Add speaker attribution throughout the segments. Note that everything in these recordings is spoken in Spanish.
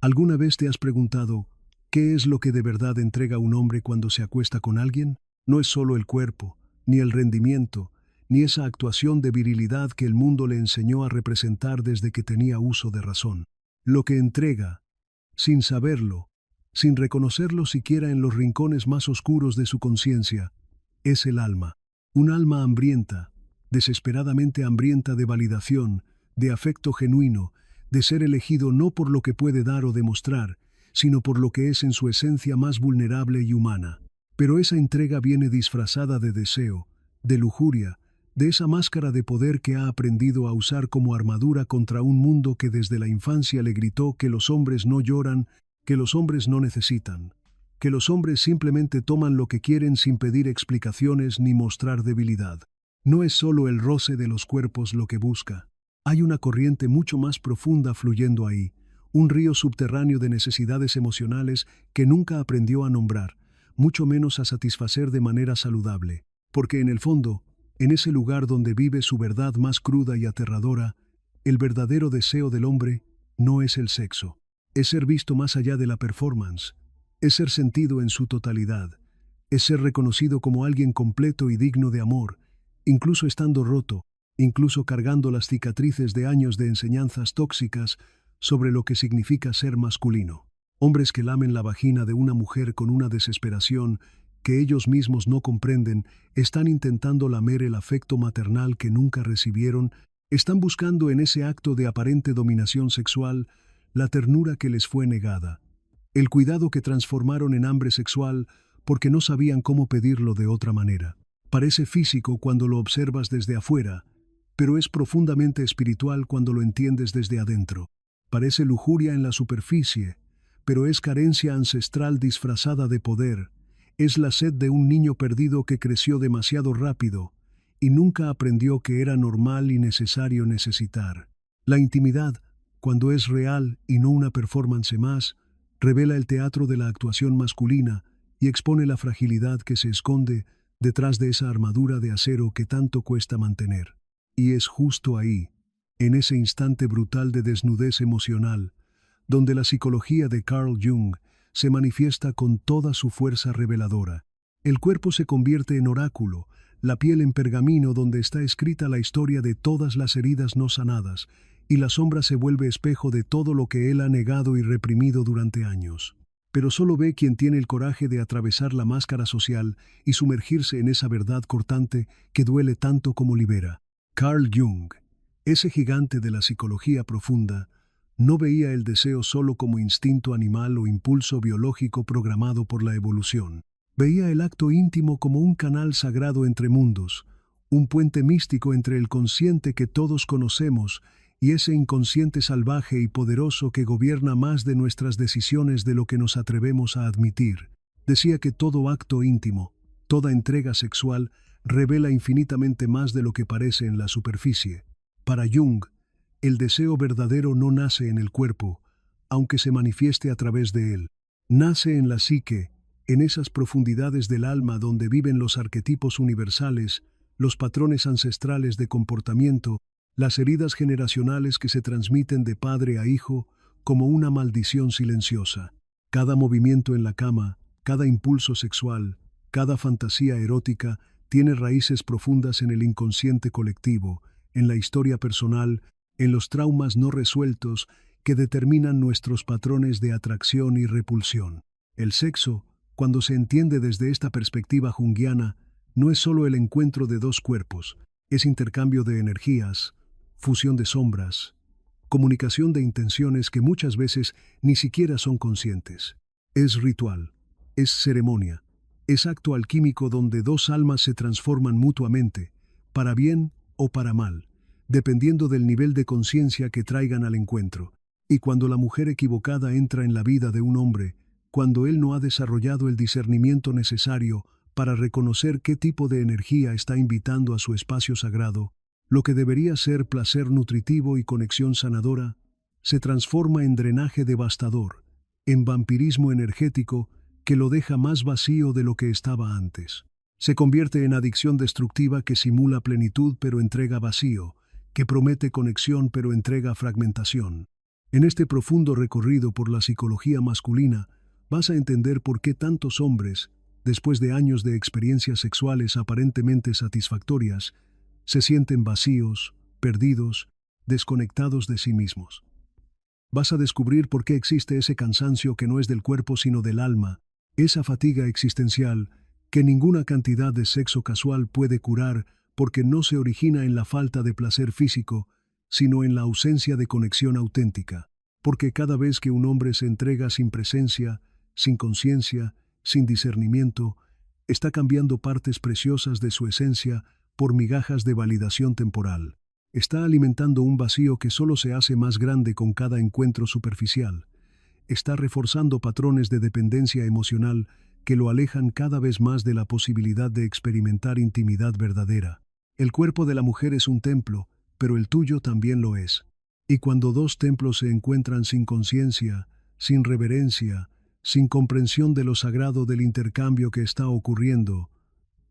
Speaker 1: ¿Alguna vez te has preguntado qué es lo que de verdad entrega un hombre cuando se acuesta con alguien? No es solo el cuerpo, ni el rendimiento, ni esa actuación de virilidad que el mundo le enseñó a representar desde que tenía uso de razón. Lo que entrega, sin saberlo, sin reconocerlo siquiera en los rincones más oscuros de su conciencia, es el alma. Un alma hambrienta, desesperadamente hambrienta de validación, de afecto genuino, de ser elegido no por lo que puede dar o demostrar, sino por lo que es en su esencia más vulnerable y humana. Pero esa entrega viene disfrazada de deseo, de lujuria, de esa máscara de poder que ha aprendido a usar como armadura contra un mundo que desde la infancia le gritó que los hombres no lloran, que los hombres no necesitan, que los hombres simplemente toman lo que quieren sin pedir explicaciones ni mostrar debilidad. No es solo el roce de los cuerpos lo que busca. Hay una corriente mucho más profunda fluyendo ahí, un río subterráneo de necesidades emocionales que nunca aprendió a nombrar, mucho menos a satisfacer de manera saludable, porque en el fondo, en ese lugar donde vive su verdad más cruda y aterradora, el verdadero deseo del hombre no es el sexo, es ser visto más allá de la performance, es ser sentido en su totalidad, es ser reconocido como alguien completo y digno de amor, incluso estando roto, incluso cargando las cicatrices de años de enseñanzas tóxicas sobre lo que significa ser masculino. Hombres que lamen la vagina de una mujer con una desesperación que ellos mismos no comprenden, están intentando lamer el afecto maternal que nunca recibieron, están buscando en ese acto de aparente dominación sexual la ternura que les fue negada, el cuidado que transformaron en hambre sexual porque no sabían cómo pedirlo de otra manera. Parece físico cuando lo observas desde afuera, pero es profundamente espiritual cuando lo entiendes desde adentro. Parece lujuria en la superficie, pero es carencia ancestral disfrazada de poder. Es la sed de un niño perdido que creció demasiado rápido y nunca aprendió que era normal y necesario necesitar. La intimidad, cuando es real y no una performance más, revela el teatro de la actuación masculina y expone la fragilidad que se esconde detrás de esa armadura de acero que tanto cuesta mantener. Y es justo ahí, en ese instante brutal de desnudez emocional, donde la psicología de Carl Jung se manifiesta con toda su fuerza reveladora. El cuerpo se convierte en oráculo, la piel en pergamino donde está escrita la historia de todas las heridas no sanadas, y la sombra se vuelve espejo de todo lo que él ha negado y reprimido durante años. Pero solo ve quien tiene el coraje de atravesar la máscara social y sumergirse en esa verdad cortante que duele tanto como libera. Carl Jung, ese gigante de la psicología profunda, no veía el deseo solo como instinto animal o impulso biológico programado por la evolución. Veía el acto íntimo como un canal sagrado entre mundos, un puente místico entre el consciente que todos conocemos y ese inconsciente salvaje y poderoso que gobierna más de nuestras decisiones de lo que nos atrevemos a admitir. Decía que todo acto íntimo, toda entrega sexual, revela infinitamente más de lo que parece en la superficie. Para Jung, el deseo verdadero no nace en el cuerpo, aunque se manifieste a través de él. Nace en la psique, en esas profundidades del alma donde viven los arquetipos universales, los patrones ancestrales de comportamiento, las heridas generacionales que se transmiten de padre a hijo como una maldición silenciosa. Cada movimiento en la cama, cada impulso sexual, cada fantasía erótica tiene raíces profundas en el inconsciente colectivo, en la historia personal, en los traumas no resueltos que determinan nuestros patrones de atracción y repulsión. El sexo, cuando se entiende desde esta perspectiva junguiana, no es solo el encuentro de dos cuerpos, es intercambio de energías, fusión de sombras, comunicación de intenciones que muchas veces ni siquiera son conscientes. Es ritual, es ceremonia, es acto alquímico donde dos almas se transforman mutuamente, para bien o para mal, dependiendo del nivel de conciencia que traigan al encuentro. Y cuando la mujer equivocada entra en la vida de un hombre, cuando él no ha desarrollado el discernimiento necesario para reconocer qué tipo de energía está invitando a su espacio sagrado, lo que debería ser placer nutritivo y conexión sanadora, se transforma en drenaje devastador, en vampirismo energético que lo deja más vacío de lo que estaba antes. Se convierte en adicción destructiva que simula plenitud pero entrega vacío, que promete conexión pero entrega fragmentación. En este profundo recorrido por la psicología masculina, vas a entender por qué tantos hombres, después de años de experiencias sexuales aparentemente satisfactorias, se sienten vacíos, perdidos, desconectados de sí mismos. Vas a descubrir por qué existe ese cansancio que no es del cuerpo sino del alma, esa fatiga existencial que ninguna cantidad de sexo casual puede curar porque no se origina en la falta de placer físico, sino en la ausencia de conexión auténtica. Porque cada vez que un hombre se entrega sin presencia, sin conciencia, sin discernimiento, está cambiando partes preciosas de su esencia por migajas de validación temporal. Está alimentando un vacío que solo se hace más grande con cada encuentro superficial. Está reforzando patrones de dependencia emocional que lo alejan cada vez más de la posibilidad de experimentar intimidad verdadera. El cuerpo de la mujer es un templo, pero el tuyo también lo es. Y cuando dos templos se encuentran sin conciencia, sin reverencia, sin comprensión de lo sagrado del intercambio que está ocurriendo,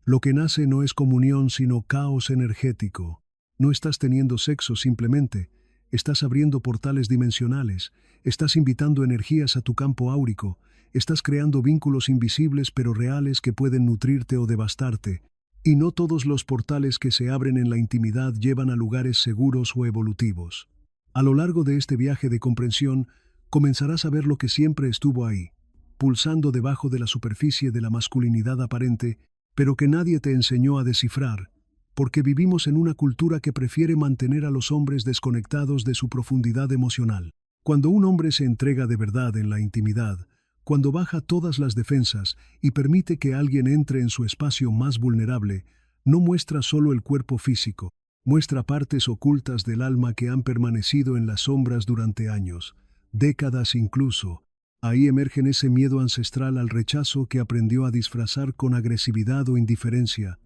Speaker 1: lo que nace no es comunión sino caos energético. No estás teniendo sexo simplemente, estás abriendo portales dimensionales, estás invitando energías a tu campo áurico, estás creando vínculos invisibles pero reales que pueden nutrirte o devastarte. Y no todos los portales que se abren en la intimidad llevan a lugares seguros o evolutivos. A lo largo de este viaje de comprensión, comenzarás a ver lo que siempre estuvo ahí, pulsando debajo de la superficie de la masculinidad aparente, pero que nadie te enseñó a descifrar, porque vivimos en una cultura que prefiere mantener a los hombres desconectados de su profundidad emocional. Cuando un hombre se entrega de verdad en la intimidad, cuando baja todas las defensas y permite que alguien entre en su espacio más vulnerable, no muestra solo el cuerpo físico, muestra partes ocultas del alma que han permanecido en las sombras durante años, décadas incluso. Ahí emergen ese miedo ancestral al rechazo que aprendió a disfrazar con agresividad o indiferencia,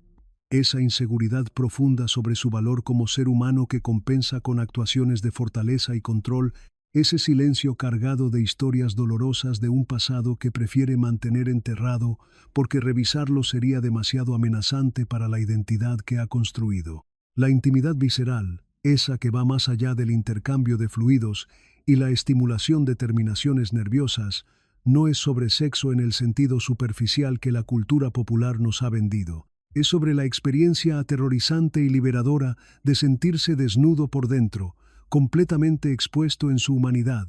Speaker 1: esa inseguridad profunda sobre su valor como ser humano que compensa con actuaciones de fortaleza y control, ese silencio cargado de historias dolorosas de un pasado que prefiere mantener enterrado porque revisarlo sería demasiado amenazante para la identidad que ha construido. La intimidad visceral, esa que va más allá del intercambio de fluidos y la estimulación de terminaciones nerviosas, no es sobre sexo en el sentido superficial que la cultura popular nos ha vendido. Es sobre la experiencia aterrorizante y liberadora de sentirse desnudo por dentro, completamente expuesto en su humanidad,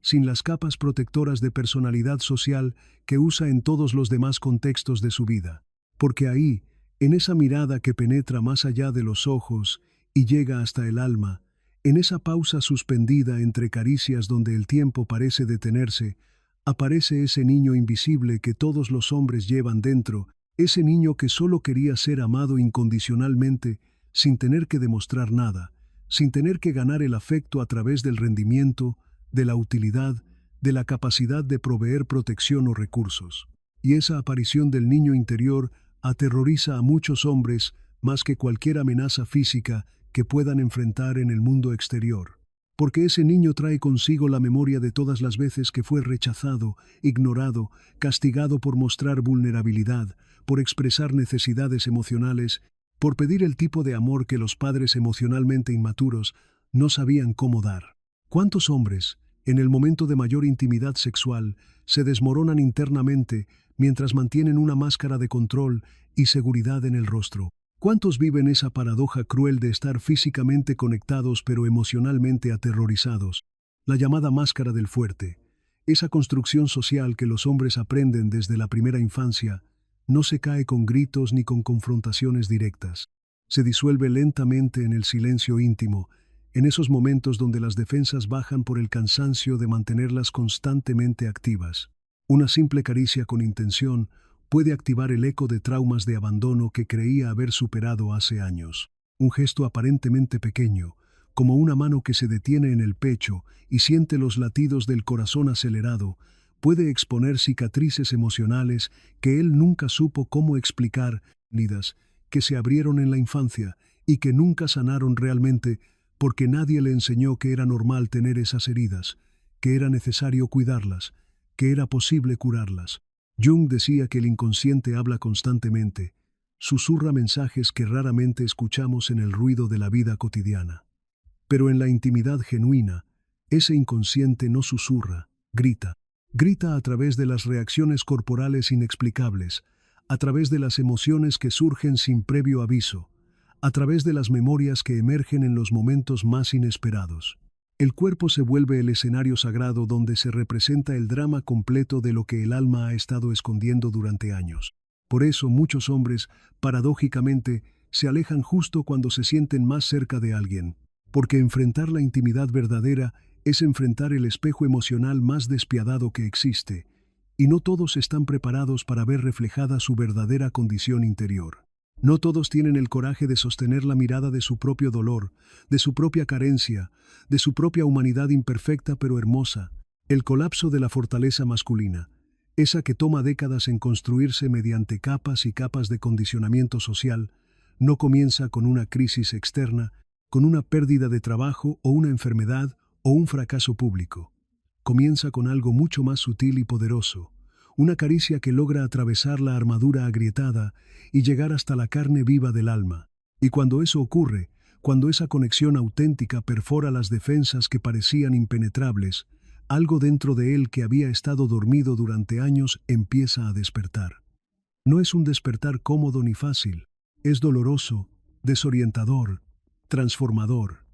Speaker 1: sin las capas protectoras de personalidad social que usa en todos los demás contextos de su vida. Porque ahí, en esa mirada que penetra más allá de los ojos y llega hasta el alma, en esa pausa suspendida entre caricias donde el tiempo parece detenerse, aparece ese niño invisible que todos los hombres llevan dentro, ese niño que solo quería ser amado incondicionalmente, sin tener que demostrar nada, sin tener que ganar el afecto a través del rendimiento, de la utilidad, de la capacidad de proveer protección o recursos. Y esa aparición del niño interior aterroriza a muchos hombres más que cualquier amenaza física que puedan enfrentar en el mundo exterior. Porque ese niño trae consigo la memoria de todas las veces que fue rechazado, ignorado, castigado por mostrar vulnerabilidad, por expresar necesidades emocionales, por pedir el tipo de amor que los padres emocionalmente inmaturos no sabían cómo dar. ¿Cuántos hombres, en el momento de mayor intimidad sexual, se desmoronan internamente mientras mantienen una máscara de control y seguridad en el rostro? ¿Cuántos viven esa paradoja cruel de estar físicamente conectados pero emocionalmente aterrorizados? La llamada máscara del fuerte, esa construcción social que los hombres aprenden desde la primera infancia, no se cae con gritos ni con confrontaciones directas. Se disuelve lentamente en el silencio íntimo, en esos momentos donde las defensas bajan por el cansancio de mantenerlas constantemente activas. Una simple caricia con intención puede activar el eco de traumas de abandono que creía haber superado hace años. Un gesto aparentemente pequeño, como una mano que se detiene en el pecho y siente los latidos del corazón acelerado, puede exponer cicatrices emocionales que él nunca supo cómo explicar, heridas que se abrieron en la infancia y que nunca sanaron realmente porque nadie le enseñó que era normal tener esas heridas, que era necesario cuidarlas, que era posible curarlas. Jung decía que el inconsciente habla constantemente, susurra mensajes que raramente escuchamos en el ruido de la vida cotidiana. Pero en la intimidad genuina, Ese inconsciente no susurra, grita. Grita a través de las reacciones corporales inexplicables, a través de las emociones que surgen sin previo aviso, a través de las memorias que emergen en los momentos más inesperados. El cuerpo se vuelve el escenario sagrado donde se representa el drama completo de lo que el alma ha estado escondiendo durante años. Por eso muchos hombres, paradójicamente, se alejan justo cuando se sienten más cerca de alguien, porque enfrentar la intimidad verdadera es enfrentar el espejo emocional más despiadado que existe, y no todos están preparados para ver reflejada su verdadera condición interior. No todos tienen el coraje de sostener la mirada de su propio dolor, de su propia carencia, de su propia humanidad imperfecta pero hermosa, el colapso de la fortaleza masculina, esa que toma décadas en construirse mediante capas y capas de condicionamiento social, no comienza con una crisis externa, con una pérdida de trabajo o una enfermedad o un fracaso público. Comienza con algo mucho más sutil y poderoso, una caricia que logra atravesar la armadura agrietada y llegar hasta la carne viva del alma. Y cuando eso ocurre, cuando esa conexión auténtica perfora las defensas que parecían impenetrables, algo dentro de él que había estado dormido durante años empieza a despertar. No es un despertar cómodo ni fácil, es doloroso, desorientador, transformador.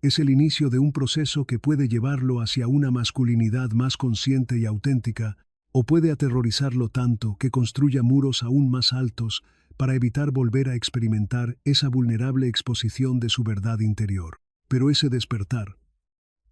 Speaker 1: Es el inicio de un proceso que puede llevarlo hacia una masculinidad más consciente y auténtica, o puede aterrorizarlo tanto que construya muros aún más altos para evitar volver a experimentar esa vulnerable exposición de su verdad interior. Pero ese despertar,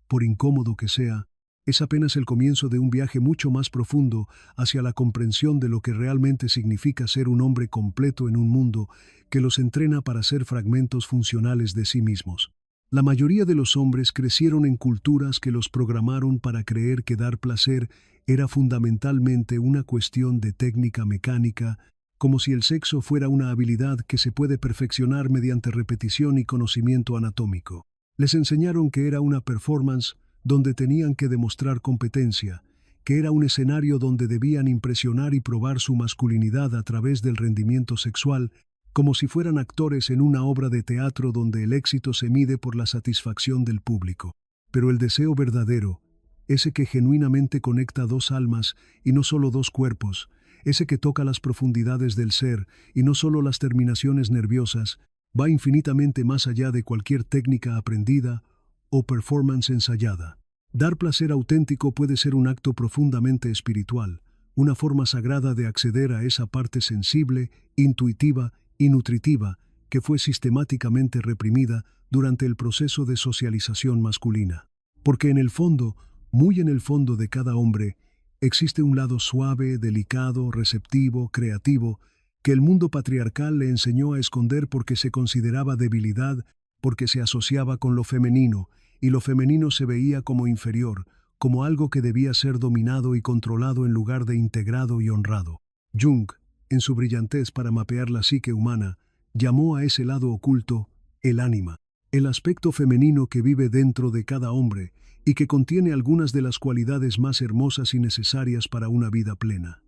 Speaker 1: por incómodo que sea, es apenas el comienzo de un viaje mucho más profundo hacia la comprensión de lo que realmente significa ser un hombre completo en un mundo que los entrena para ser fragmentos funcionales de sí mismos. La mayoría de los hombres crecieron en culturas que los programaron para creer que dar placer era fundamentalmente una cuestión de técnica mecánica, como si el sexo fuera una habilidad que se puede perfeccionar mediante repetición y conocimiento anatómico. Les enseñaron que era una performance donde tenían que demostrar competencia, que era un escenario donde debían impresionar y probar su masculinidad a través del rendimiento sexual, como si fueran actores en una obra de teatro donde el éxito se mide por la satisfacción del público. Pero el deseo verdadero, ese que genuinamente conecta dos almas y no solo dos cuerpos, ese que toca las profundidades del ser y no solo las terminaciones nerviosas, va infinitamente más allá de cualquier técnica aprendida o performance ensayada. Dar placer auténtico puede ser un acto profundamente espiritual, una forma sagrada de acceder a esa parte sensible, intuitiva y nutritiva que fue sistemáticamente reprimida durante el proceso de socialización masculina. Porque en el fondo, muy en el fondo de cada hombre, existe un lado suave, delicado, receptivo, creativo, que el mundo patriarcal le enseñó a esconder porque se consideraba debilidad, porque se asociaba con lo femenino, y lo femenino se veía como inferior, como algo que debía ser dominado y controlado en lugar de integrado y honrado. Jung, en su brillantez para mapear la psique humana, llamó a ese lado oculto el ánima, el aspecto femenino que vive dentro de cada hombre y que contiene algunas de las cualidades más hermosas y necesarias para una vida plena.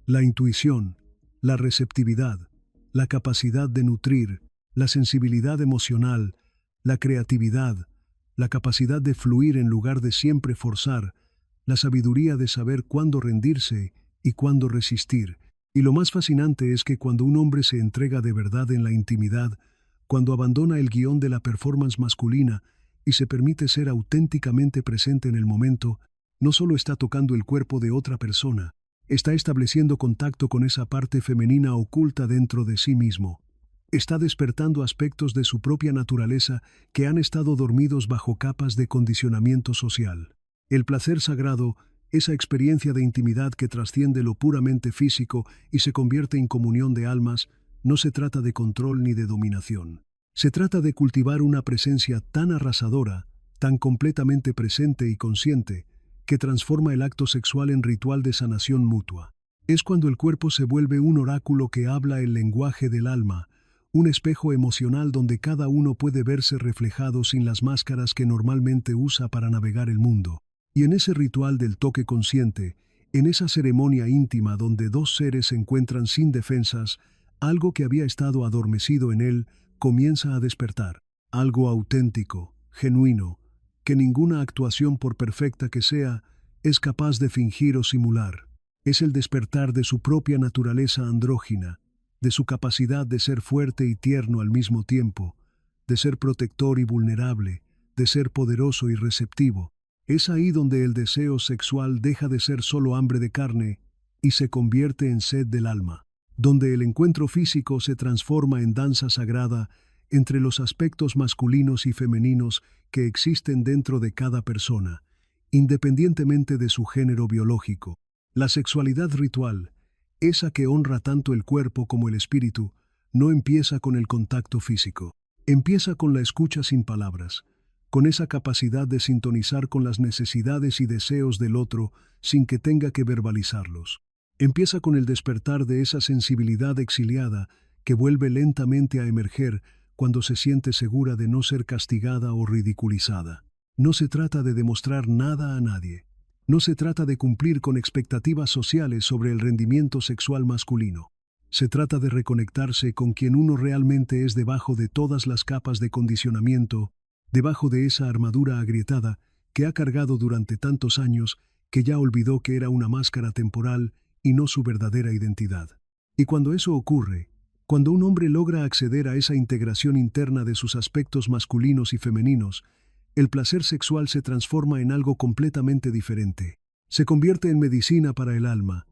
Speaker 1: La intuición, la receptividad, la capacidad de nutrir, la sensibilidad emocional, la creatividad, la capacidad de fluir en lugar de siempre forzar, la sabiduría de saber cuándo rendirse y cuándo resistir. Y lo más fascinante es que cuando un hombre se entrega de verdad en la intimidad, cuando abandona el guión de la performance masculina y se permite ser auténticamente presente en el momento, no solo está tocando el cuerpo de otra persona, está estableciendo contacto con esa parte femenina oculta dentro de sí mismo. Está despertando aspectos de su propia naturaleza que han estado dormidos bajo capas de condicionamiento social. El placer sagrado, esa experiencia de intimidad que trasciende lo puramente físico y se convierte en comunión de almas, no se trata de control ni de dominación. Se trata de cultivar una presencia tan arrasadora, tan completamente presente y consciente, que transforma el acto sexual en ritual de sanación mutua. Es cuando el cuerpo se vuelve un oráculo que habla el lenguaje del alma, un espejo emocional donde cada uno puede verse reflejado sin las máscaras que normalmente usa para navegar el mundo. Y en ese ritual del toque consciente, en esa ceremonia íntima donde dos seres se encuentran sin defensas, algo que había estado adormecido en él comienza a despertar, algo auténtico, genuino, que ninguna actuación, por perfecta que sea, es capaz de fingir o simular. Es el despertar de su propia naturaleza andrógina, de su capacidad de ser fuerte y tierno al mismo tiempo, de ser protector y vulnerable, de ser poderoso y receptivo. Es ahí donde el deseo sexual deja de ser solo hambre de carne y se convierte en sed del alma, donde el encuentro físico se transforma en danza sagrada entre los aspectos masculinos y femeninos que existen dentro de cada persona, independientemente de su género biológico. La sexualidad ritual, esa que honra tanto el cuerpo como el espíritu, no empieza con el contacto físico. Empieza con la escucha sin palabras, con esa capacidad de sintonizar con las necesidades y deseos del otro sin que tenga que verbalizarlos. Empieza con el despertar de esa sensibilidad exiliada que vuelve lentamente a emerger cuando se siente segura de no ser castigada o ridiculizada. No se trata de demostrar nada a nadie. No se trata de cumplir con expectativas sociales sobre el rendimiento sexual masculino. Se trata de reconectarse con quien uno realmente es debajo de todas las capas de condicionamiento, debajo de esa armadura agrietada que ha cargado durante tantos años que ya olvidó que era una máscara temporal y no su verdadera identidad. Y cuando eso ocurre, cuando un hombre logra acceder a esa integración interna de sus aspectos masculinos y femeninos, el placer sexual se transforma en algo completamente diferente. Se convierte en medicina para el alma,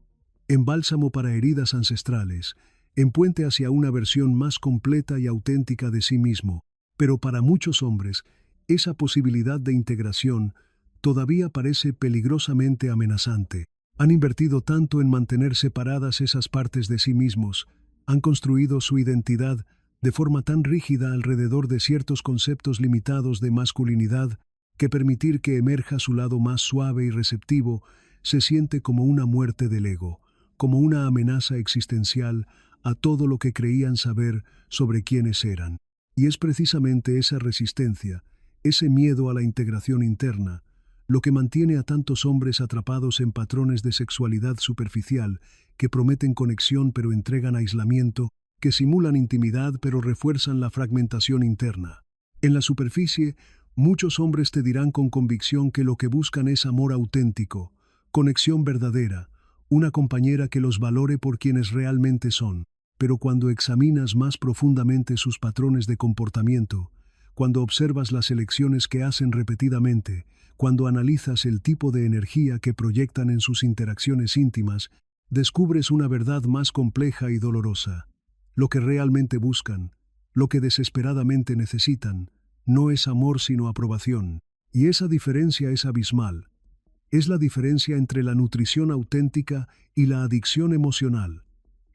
Speaker 1: en bálsamo para heridas ancestrales, en puente hacia una versión más completa y auténtica de sí mismo. Pero para muchos hombres, esa posibilidad de integración todavía parece peligrosamente amenazante. Han invertido tanto en mantener separadas esas partes de sí mismos, han construido su identidad de forma tan rígida alrededor de ciertos conceptos limitados de masculinidad que permitir que emerja su lado más suave y receptivo se siente como una muerte del ego, como una amenaza existencial a todo lo que creían saber sobre quiénes eran. Y es precisamente esa resistencia, ese miedo a la integración interna, lo que mantiene a tantos hombres atrapados en patrones de sexualidad superficial que prometen conexión pero entregan aislamiento, que simulan intimidad pero refuerzan la fragmentación interna. En la superficie, muchos hombres te dirán con convicción que lo que buscan es amor auténtico, conexión verdadera, una compañera que los valore por quienes realmente son. Pero cuando examinas más profundamente sus patrones de comportamiento, cuando observas las elecciones que hacen repetidamente, cuando analizas el tipo de energía que proyectan en sus interacciones íntimas, descubres una verdad más compleja y dolorosa. Lo que realmente buscan, lo que desesperadamente necesitan, no es amor sino aprobación. Y esa diferencia es abismal. Es la diferencia entre la nutrición auténtica y la adicción emocional,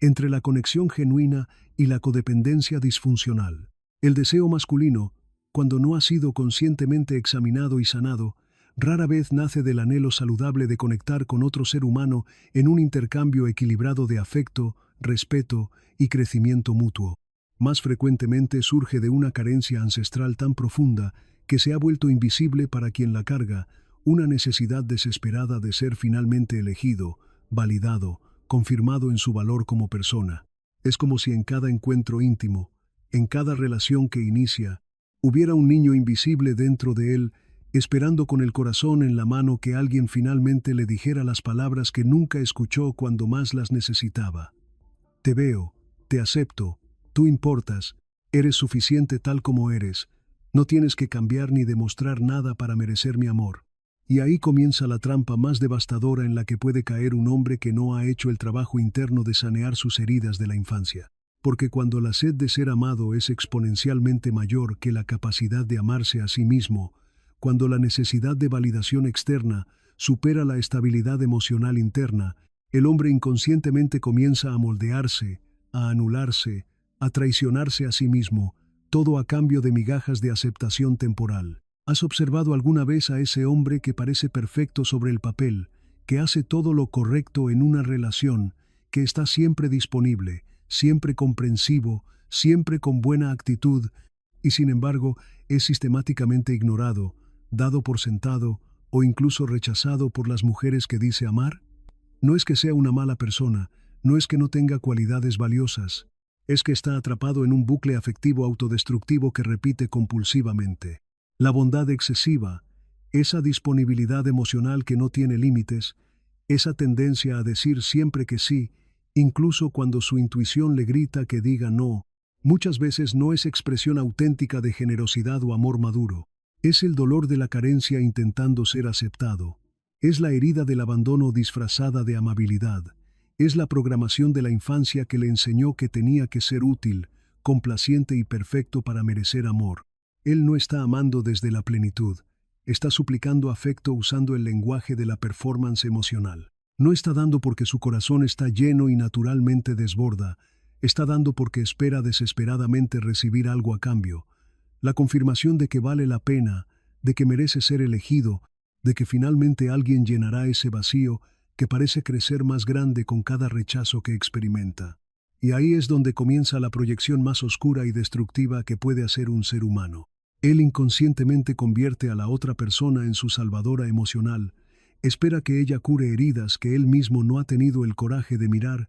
Speaker 1: entre la conexión genuina y la codependencia disfuncional. El deseo masculino, cuando no ha sido conscientemente examinado y sanado, rara vez nace del anhelo saludable de conectar con otro ser humano en un intercambio equilibrado de afecto, respeto y crecimiento mutuo. Más frecuentemente surge de una carencia ancestral tan profunda que se ha vuelto invisible para quien la carga, una necesidad desesperada de ser finalmente elegido, validado, confirmado en su valor como persona. Es como si en cada encuentro íntimo, en cada relación que inicia, hubiera un niño invisible dentro de él, esperando con el corazón en la mano que alguien finalmente le dijera las palabras que nunca escuchó cuando más las necesitaba. Te veo, te acepto, tú importas, eres suficiente tal como eres, no tienes que cambiar ni demostrar nada para merecer mi amor. Y ahí comienza la trampa más devastadora en la que puede caer un hombre que no ha hecho el trabajo interno de sanear sus heridas de la infancia. Porque cuando la sed de ser amado es exponencialmente mayor que la capacidad de amarse a sí mismo, cuando la necesidad de validación externa supera la estabilidad emocional interna, el hombre inconscientemente comienza a moldearse, a anularse, a traicionarse a sí mismo, todo a cambio de migajas de aceptación temporal. ¿Has observado alguna vez a ese hombre que parece perfecto sobre el papel, que hace todo lo correcto en una relación, que está siempre disponible, siempre comprensivo, siempre con buena actitud, y sin embargo es sistemáticamente ignorado, dado por sentado o incluso rechazado por las mujeres que dice amar? No es que sea una mala persona, no es que no tenga cualidades valiosas, es que está atrapado en un bucle afectivo autodestructivo que repite compulsivamente. La bondad excesiva, esa disponibilidad emocional que no tiene límites, esa tendencia a decir siempre que sí, incluso cuando su intuición le grita que diga no, muchas veces no es expresión auténtica de generosidad o amor maduro. Es el dolor de la carencia intentando ser aceptado. Es la herida del abandono disfrazada de amabilidad. Es la programación de la infancia que le enseñó que tenía que ser útil, complaciente y perfecto para merecer amor. Él no está amando desde la plenitud. Está suplicando afecto usando el lenguaje de la performance emocional. No está dando porque su corazón está lleno y naturalmente desborda. Está dando porque espera desesperadamente recibir algo a cambio. La confirmación de que vale la pena, de que merece ser elegido, de que finalmente alguien llenará ese vacío que parece crecer más grande con cada rechazo que experimenta. Y ahí es donde comienza la proyección más oscura y destructiva que puede hacer un ser humano. Él inconscientemente convierte a la otra persona en su salvadora emocional, espera que ella cure heridas que él mismo no ha tenido el coraje de mirar,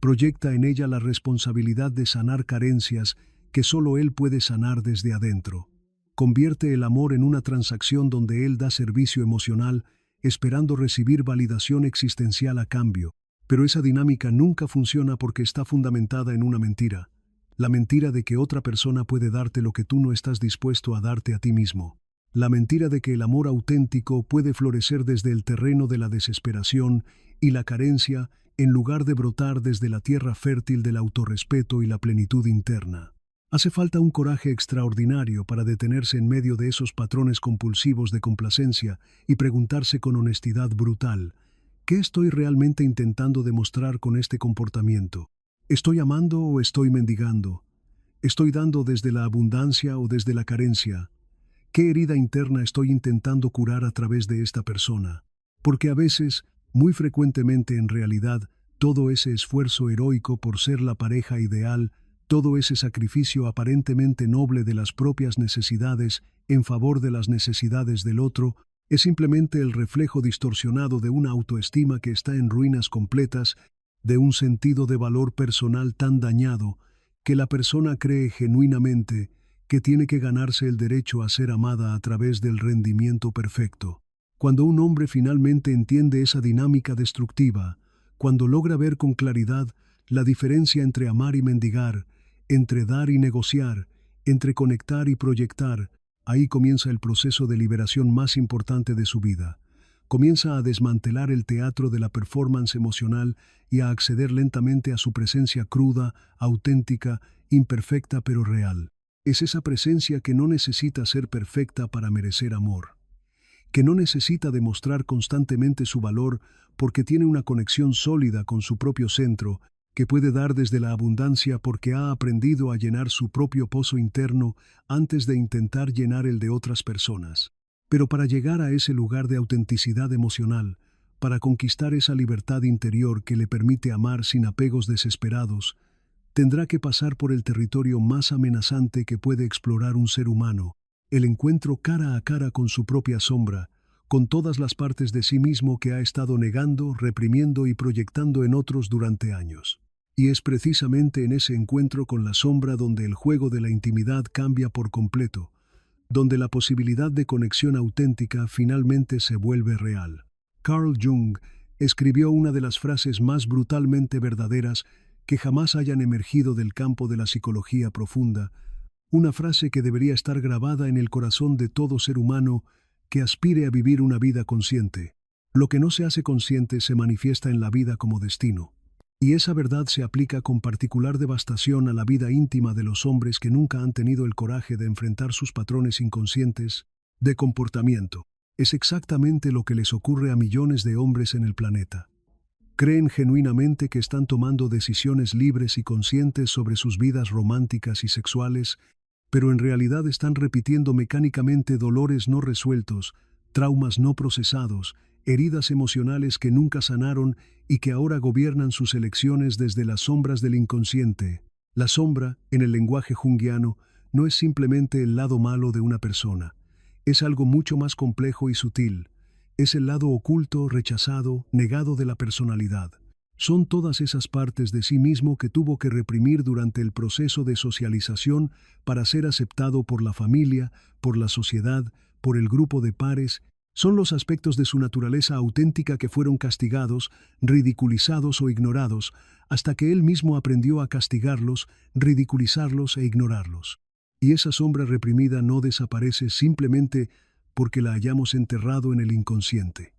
Speaker 1: proyecta en ella la responsabilidad de sanar carencias que solo él puede sanar desde adentro. Convierte el amor en una transacción donde él da servicio emocional, esperando recibir validación existencial a cambio. Pero esa dinámica nunca funciona porque está fundamentada en una mentira. La mentira de que otra persona puede darte lo que tú no estás dispuesto a darte a ti mismo. La mentira de que el amor auténtico puede florecer desde el terreno de la desesperación y la carencia en lugar de brotar desde la tierra fértil del autorrespeto y la plenitud interna. Hace falta un coraje extraordinario para detenerse en medio de esos patrones compulsivos de complacencia y preguntarse con honestidad brutal: ¿qué estoy realmente intentando demostrar con este comportamiento? ¿Estoy amando o estoy mendigando? ¿Estoy dando desde la abundancia o desde la carencia? ¿Qué herida interna estoy intentando curar a través de esta persona? Porque a veces, muy frecuentemente en realidad, todo ese esfuerzo heroico por ser la pareja ideal, todo ese sacrificio aparentemente noble de las propias necesidades en favor de las necesidades del otro, es simplemente el reflejo distorsionado de una autoestima que está en ruinas completas, de un sentido de valor personal tan dañado, que la persona cree genuinamente que tiene que ganarse el derecho a ser amada a través del rendimiento perfecto. Cuando un hombre finalmente entiende esa dinámica destructiva, cuando logra ver con claridad la diferencia entre amar y mendigar, entre dar y negociar, entre conectar y proyectar, ahí comienza el proceso de liberación más importante de su vida. Comienza a desmantelar el teatro de la performance emocional y a acceder lentamente a su presencia cruda, auténtica, imperfecta pero real. Es esa presencia que no necesita ser perfecta para merecer amor, que no necesita demostrar constantemente su valor porque tiene una conexión sólida con su propio centro, que puede dar desde la abundancia porque ha aprendido a llenar su propio pozo interno antes de intentar llenar el de otras personas. Pero para llegar a ese lugar de autenticidad emocional, para conquistar esa libertad interior que le permite amar sin apegos desesperados, tendrá que pasar por el territorio más amenazante que puede explorar un ser humano, el encuentro cara a cara con su propia sombra, con todas las partes de sí mismo que ha estado negando, reprimiendo y proyectando en otros durante años. Y es precisamente en ese encuentro con la sombra donde el juego de la intimidad cambia por completo, donde la posibilidad de conexión auténtica finalmente se vuelve real. Carl Jung escribió una de las frases más brutalmente verdaderas que jamás hayan emergido del campo de la psicología profunda, una frase que debería estar grabada en el corazón de todo ser humano que aspire a vivir una vida consciente. Lo que no se hace consciente se manifiesta en la vida como destino. Y esa verdad se aplica con particular devastación a la vida íntima de los hombres que nunca han tenido el coraje de enfrentar sus patrones inconscientes de comportamiento. Es exactamente lo que les ocurre a millones de hombres en el planeta. Creen genuinamente que están tomando decisiones libres y conscientes sobre sus vidas románticas y sexuales, pero en realidad están repitiendo mecánicamente dolores no resueltos, traumas no procesados, heridas emocionales que nunca sanaron y que ahora gobiernan sus elecciones desde las sombras del inconsciente. La sombra, en el lenguaje junguiano, no es simplemente el lado malo de una persona. Es algo mucho más complejo y sutil. Es el lado oculto, rechazado, negado de la personalidad. Son todas esas partes de sí mismo que tuvo que reprimir durante el proceso de socialización para ser aceptado por la familia, por la sociedad, por el grupo de pares Son los aspectos de su naturaleza auténtica que fueron castigados, ridiculizados o ignorados, hasta que él mismo aprendió a castigarlos, ridiculizarlos e ignorarlos. Y esa sombra reprimida no desaparece simplemente porque la hayamos enterrado en el inconsciente.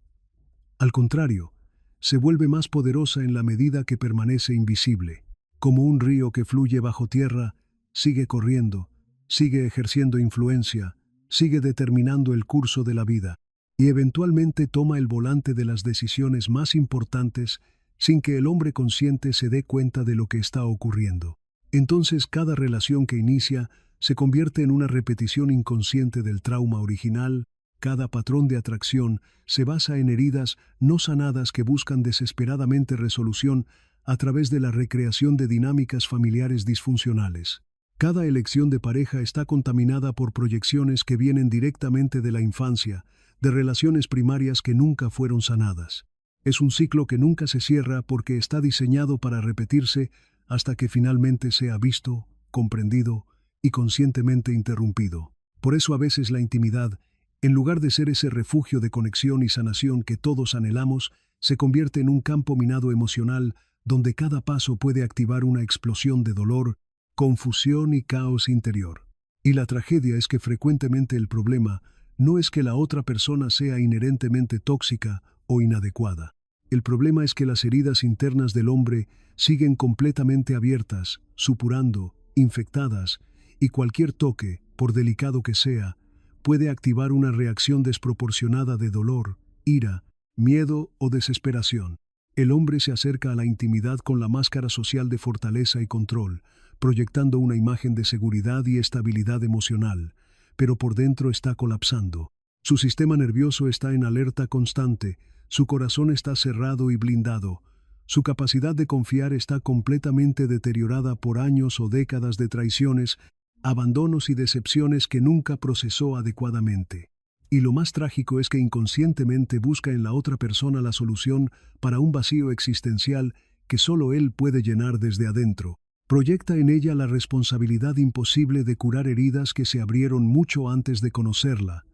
Speaker 1: Al contrario, se vuelve más poderosa en la medida que permanece invisible. Como un río que fluye bajo tierra, sigue corriendo, sigue ejerciendo influencia, sigue determinando el curso de la vida, y eventualmente toma el volante de las decisiones más importantes sin que el hombre consciente se dé cuenta de lo que está ocurriendo. Entonces cada relación que inicia se convierte en una repetición inconsciente del trauma original. Cada patrón de atracción se basa en heridas no sanadas que buscan desesperadamente resolución a través de la recreación de dinámicas familiares disfuncionales. Cada elección de pareja está contaminada por proyecciones que vienen directamente de la infancia, de relaciones primarias que nunca fueron sanadas. Es un ciclo que nunca se cierra porque está diseñado para repetirse hasta que finalmente sea visto, comprendido y conscientemente interrumpido. Por eso a veces la intimidad, en lugar de ser ese refugio de conexión y sanación que todos anhelamos, se convierte en un campo minado emocional donde cada paso puede activar una explosión de dolor, confusión y caos interior. Y la tragedia es que frecuentemente el problema no es que la otra persona sea inherentemente tóxica o inadecuada. El problema es que las heridas internas del hombre siguen completamente abiertas, supurando, infectadas, y cualquier toque, por delicado que sea, puede activar una reacción desproporcionada de dolor, ira, miedo o desesperación. El hombre se acerca a la intimidad con la máscara social de fortaleza y control, proyectando una imagen de seguridad y estabilidad emocional, pero por dentro está colapsando. Su sistema nervioso está en alerta constante, su corazón está cerrado y blindado, su capacidad de confiar está completamente deteriorada por años o décadas de traiciones, abandonos y decepciones que nunca procesó adecuadamente. Y lo más trágico es que inconscientemente busca en la otra persona la solución para un vacío existencial que solo él puede llenar desde adentro. Proyecta en ella la responsabilidad imposible de curar heridas que se abrieron mucho antes de conocerla,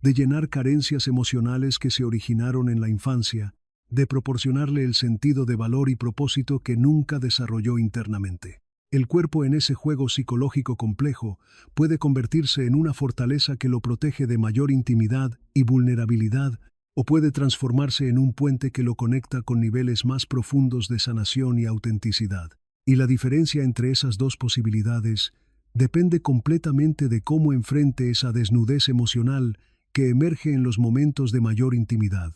Speaker 1: de llenar carencias emocionales que se originaron en la infancia, de proporcionarle el sentido de valor y propósito que nunca desarrolló internamente. El cuerpo en ese juego psicológico complejo puede convertirse en una fortaleza que lo protege de mayor intimidad y vulnerabilidad, o puede transformarse en un puente que lo conecta con niveles más profundos de sanación y autenticidad. Y la diferencia entre esas dos posibilidades depende completamente de cómo enfrente esa desnudez emocional que emerge en los momentos de mayor intimidad,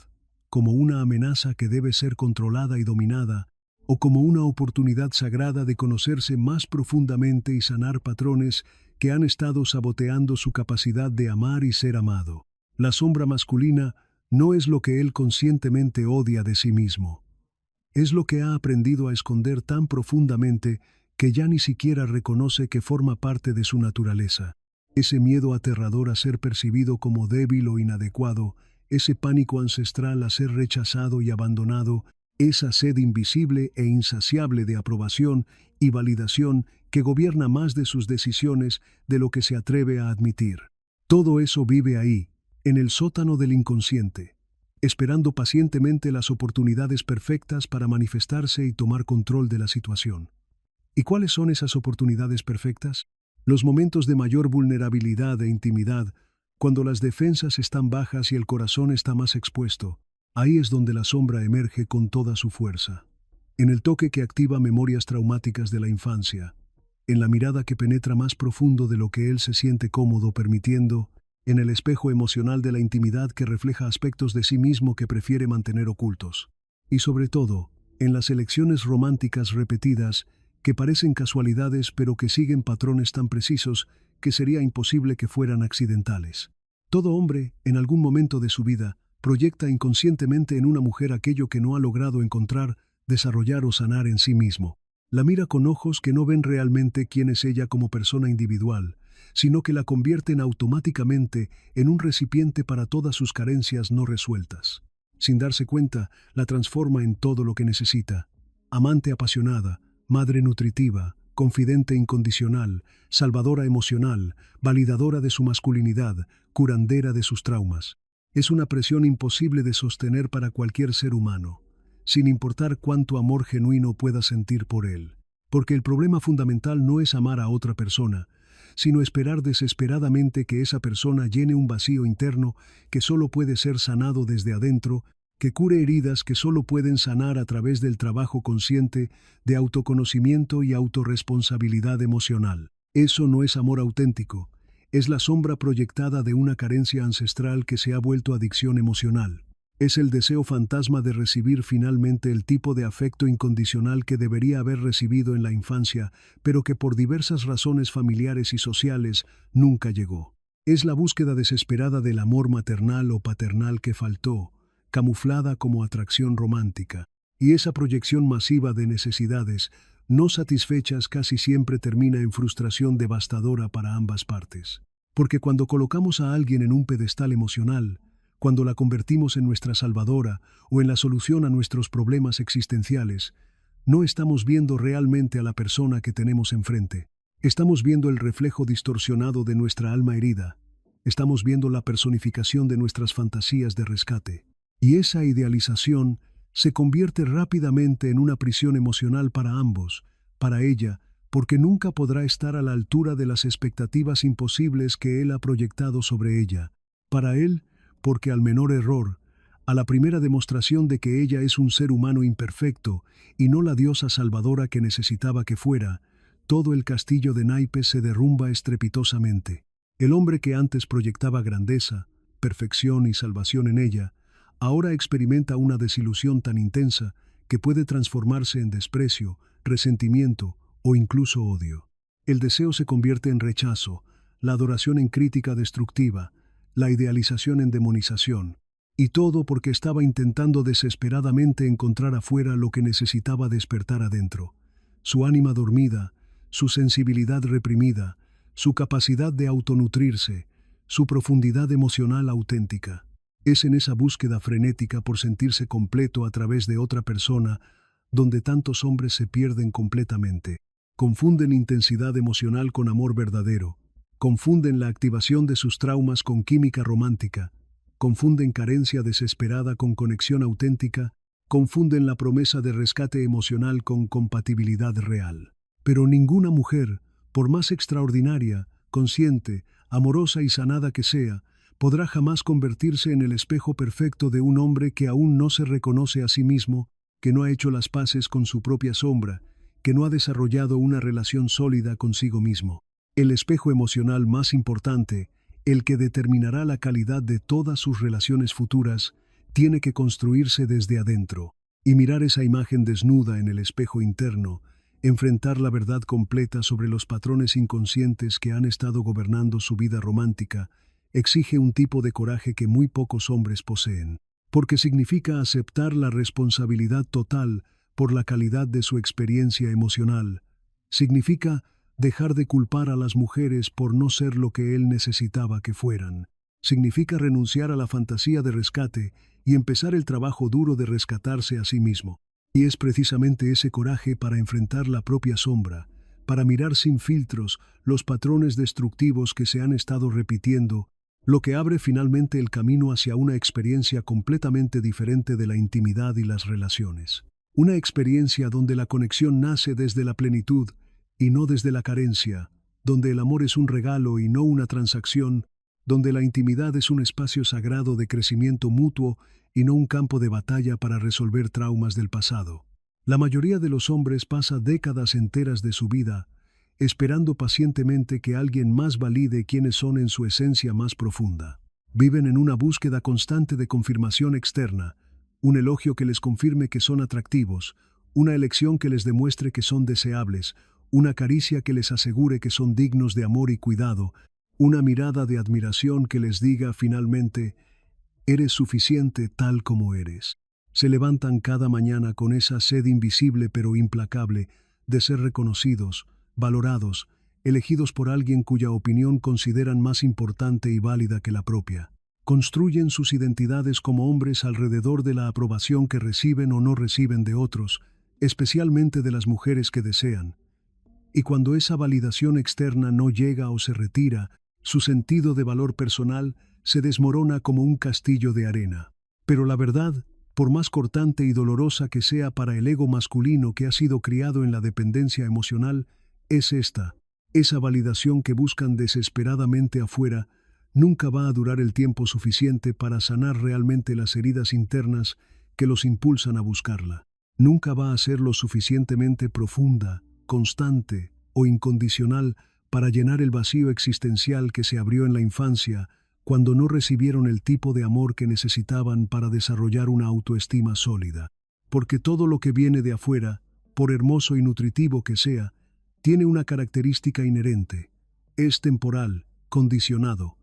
Speaker 1: como una amenaza que debe ser controlada y dominada, o como una oportunidad sagrada de conocerse más profundamente y sanar patrones que han estado saboteando su capacidad de amar y ser amado. La sombra masculina no es lo que él conscientemente odia de sí mismo. Es lo que ha aprendido a esconder tan profundamente que ya ni siquiera reconoce que forma parte de su naturaleza. Ese miedo aterrador a ser percibido como débil o inadecuado, ese pánico ancestral a ser rechazado y abandonado, esa sed invisible e insaciable de aprobación y validación que gobierna más de sus decisiones de lo que se atreve a admitir. Todo eso vive ahí, en el sótano del inconsciente, esperando pacientemente las oportunidades perfectas para manifestarse y tomar control de la situación. ¿Y cuáles son esas oportunidades perfectas? Los momentos de mayor vulnerabilidad e intimidad, cuando las defensas están bajas y el corazón está más expuesto. Ahí es donde la sombra emerge con toda su fuerza. En el toque que activa memorias traumáticas de la infancia, en la mirada que penetra más profundo de lo que él se siente cómodo permitiendo, en el espejo emocional de la intimidad que refleja aspectos de sí mismo que prefiere mantener ocultos. Y sobre todo, en las elecciones románticas repetidas que parecen casualidades pero que siguen patrones tan precisos que sería imposible que fueran accidentales. Todo hombre, en algún momento de su vida, proyecta inconscientemente en una mujer aquello que no ha logrado encontrar, desarrollar o sanar en sí mismo. La mira con ojos que no ven realmente quién es ella como persona individual, sino que la convierten automáticamente en un recipiente para todas sus carencias no resueltas. Sin darse cuenta, la transforma en todo lo que necesita. Amante apasionada, madre nutritiva, confidente incondicional, salvadora emocional, validadora de su masculinidad, curandera de sus traumas. Es una presión imposible de sostener para cualquier ser humano, sin importar cuánto amor genuino pueda sentir por él. Porque el problema fundamental no es amar a otra persona, sino esperar desesperadamente que esa persona llene un vacío interno que solo puede ser sanado desde adentro, que cure heridas que solo pueden sanar a través del trabajo consciente de autoconocimiento y autorresponsabilidad emocional. Eso no es amor auténtico, es la sombra proyectada de una carencia ancestral que se ha vuelto adicción emocional. Es el deseo fantasma de recibir finalmente el tipo de afecto incondicional que debería haber recibido en la infancia, pero que por diversas razones familiares y sociales nunca llegó. Es la búsqueda desesperada del amor maternal o paternal que faltó, camuflada como atracción romántica. Y esa proyección masiva de necesidades no satisfechas casi siempre termina en frustración devastadora para ambas partes. Porque cuando colocamos a alguien en un pedestal emocional, cuando la convertimos en nuestra salvadora o en la solución a nuestros problemas existenciales, no estamos viendo realmente a la persona que tenemos enfrente. Estamos viendo el reflejo distorsionado de nuestra alma herida. Estamos viendo la personificación de nuestras fantasías de rescate. Y esa idealización se convierte rápidamente en una prisión emocional para ambos, para ella, porque nunca podrá estar a la altura de las expectativas imposibles que él ha proyectado sobre ella. Para él, porque al menor error, a la primera demostración de que ella es un ser humano imperfecto y no la diosa salvadora que necesitaba que fuera, todo el castillo de naipes se derrumba estrepitosamente. El hombre que antes proyectaba grandeza, perfección y salvación en ella, ahora experimenta una desilusión tan intensa que puede transformarse en desprecio, resentimiento o incluso odio. El deseo se convierte en rechazo, la adoración en crítica destructiva, la idealización en demonización, y todo porque estaba intentando desesperadamente encontrar afuera lo que necesitaba despertar adentro. Su ánima dormida, su sensibilidad reprimida, su capacidad de autonutrirse, su profundidad emocional auténtica. Es en esa búsqueda frenética por sentirse completo a través de otra persona donde tantos hombres se pierden completamente. Confunden intensidad emocional con amor verdadero. Confunden la activación de sus traumas con química romántica, confunden carencia desesperada con conexión auténtica, confunden la promesa de rescate emocional con compatibilidad real. Pero ninguna mujer, por más extraordinaria, consciente, amorosa y sanada que sea, podrá jamás convertirse en el espejo perfecto de un hombre que aún no se reconoce a sí mismo, que no ha hecho las paces con su propia sombra, que no ha desarrollado una relación sólida consigo mismo. El espejo emocional más importante, el que determinará la calidad de todas sus relaciones futuras, tiene que construirse desde adentro, y mirar esa imagen desnuda en el espejo interno, enfrentar la verdad completa sobre los patrones inconscientes que han estado gobernando su vida romántica, exige un tipo de coraje que muy pocos hombres poseen, porque significa aceptar la responsabilidad total por la calidad de su experiencia emocional, significa dejar de culpar a las mujeres por no ser lo que él necesitaba que fueran. Significa renunciar a la fantasía de rescate y empezar el trabajo duro de rescatarse a sí mismo. Y es precisamente ese coraje para enfrentar la propia sombra, para mirar sin filtros los patrones destructivos que se han estado repitiendo, lo que abre finalmente el camino hacia una experiencia completamente diferente de la intimidad y las relaciones. Una experiencia donde la conexión nace desde la plenitud, y no desde la carencia, donde el amor es un regalo y no una transacción, donde la intimidad es un espacio sagrado de crecimiento mutuo y no un campo de batalla para resolver traumas del pasado. La mayoría de los hombres pasa décadas enteras de su vida esperando pacientemente que alguien más valide quiénes son en su esencia más profunda. Viven en una búsqueda constante de confirmación externa, un elogio que les confirme que son atractivos, una elección que les demuestre que son deseables, una caricia que les asegure que son dignos de amor y cuidado, una mirada de admiración que les diga finalmente, eres suficiente tal como eres. Se levantan cada mañana con esa sed invisible pero implacable de ser reconocidos, valorados, elegidos por alguien cuya opinión consideran más importante y válida que la propia. Construyen sus identidades como hombres alrededor de la aprobación que reciben o no reciben de otros, especialmente de las mujeres que desean. Y cuando esa validación externa no llega o se retira, su sentido de valor personal se desmorona como un castillo de arena. Pero la verdad, por más cortante y dolorosa que sea para el ego masculino que ha sido criado en la dependencia emocional, es esta: esa validación que buscan desesperadamente afuera nunca va a durar el tiempo suficiente para sanar realmente las heridas internas que los impulsan a buscarla. Nunca va a ser lo suficientemente profunda, constante o incondicional para llenar el vacío existencial que se abrió en la infancia cuando no recibieron el tipo de amor que necesitaban para desarrollar una autoestima sólida. Porque todo lo que viene de afuera, por hermoso y nutritivo que sea, tiene una característica inherente: es temporal, condicionado,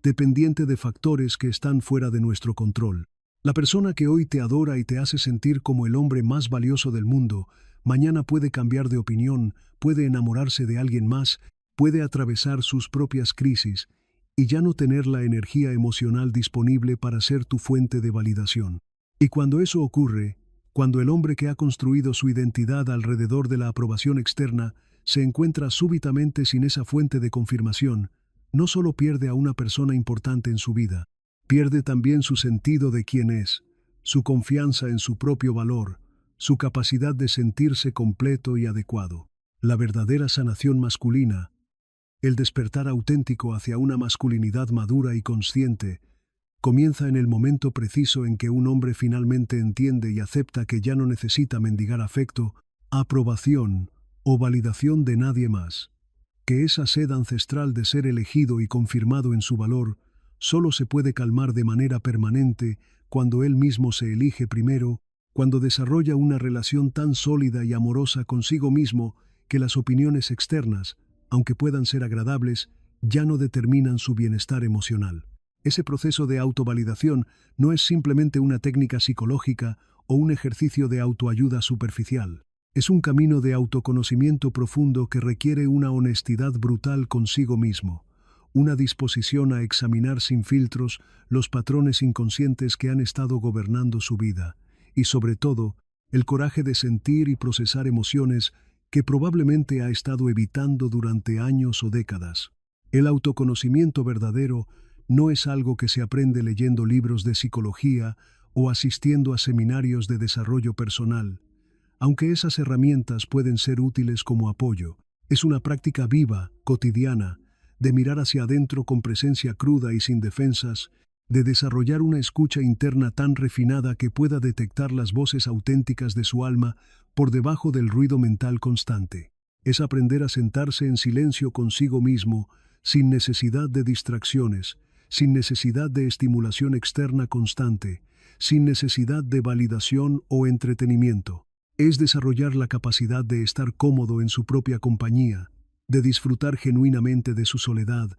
Speaker 1: dependiente de factores que están fuera de nuestro control. La persona que hoy te adora y te hace sentir como el hombre más valioso del mundo, mañana puede cambiar de opinión, puede enamorarse de alguien más, puede atravesar sus propias crisis y ya no tener la energía emocional disponible para ser tu fuente de validación. Y cuando eso ocurre, cuando el hombre que ha construido su identidad alrededor de la aprobación externa se encuentra súbitamente sin esa fuente de confirmación, no solo pierde a una persona importante en su vida, pierde también su sentido de quién es, su confianza en su propio valor, su capacidad de sentirse completo y adecuado. La verdadera sanación masculina, el despertar auténtico hacia una masculinidad madura y consciente, comienza en el momento preciso en que un hombre finalmente entiende y acepta que ya no necesita mendigar afecto, aprobación o validación de nadie más, que esa sed ancestral de ser elegido y confirmado en su valor solo se puede calmar de manera permanente cuando él mismo se elige primero, cuando desarrolla una relación tan sólida y amorosa consigo mismo que las opiniones externas, aunque puedan ser agradables, ya no determinan su bienestar emocional. Ese proceso de autovalidación no es simplemente una técnica psicológica o un ejercicio de autoayuda superficial. Es un camino de autoconocimiento profundo que requiere una honestidad brutal consigo mismo, una disposición a examinar sin filtros los patrones inconscientes que han estado gobernando su vida, y sobre todo, el coraje de sentir y procesar emociones que probablemente ha estado evitando durante años o décadas. El autoconocimiento verdadero no es algo que se aprende leyendo libros de psicología o asistiendo a seminarios de desarrollo personal. Aunque esas herramientas pueden ser útiles como apoyo, es una práctica viva, cotidiana, de mirar hacia adentro con presencia cruda y sin defensas, de desarrollar una escucha interna tan refinada que pueda detectar las voces auténticas de su alma por debajo del ruido mental constante. Es aprender a sentarse en silencio consigo mismo, sin necesidad de distracciones, sin necesidad de estimulación externa constante, sin necesidad de validación o entretenimiento. Es desarrollar la capacidad de estar cómodo en su propia compañía, de disfrutar genuinamente de su soledad,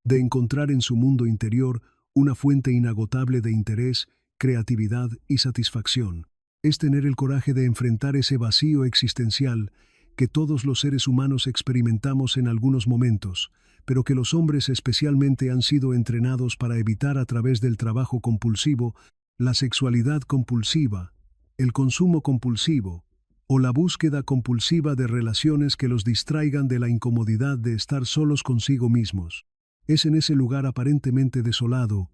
Speaker 1: de encontrar en su mundo interior una fuente inagotable de interés, creatividad y satisfacción. Es tener el coraje de enfrentar ese vacío existencial que todos los seres humanos experimentamos en algunos momentos, pero que los hombres especialmente han sido entrenados para evitar a través del trabajo compulsivo, la sexualidad compulsiva, el consumo compulsivo, o la búsqueda compulsiva de relaciones que los distraigan de la incomodidad de estar solos consigo mismos. Es en ese lugar aparentemente desolado,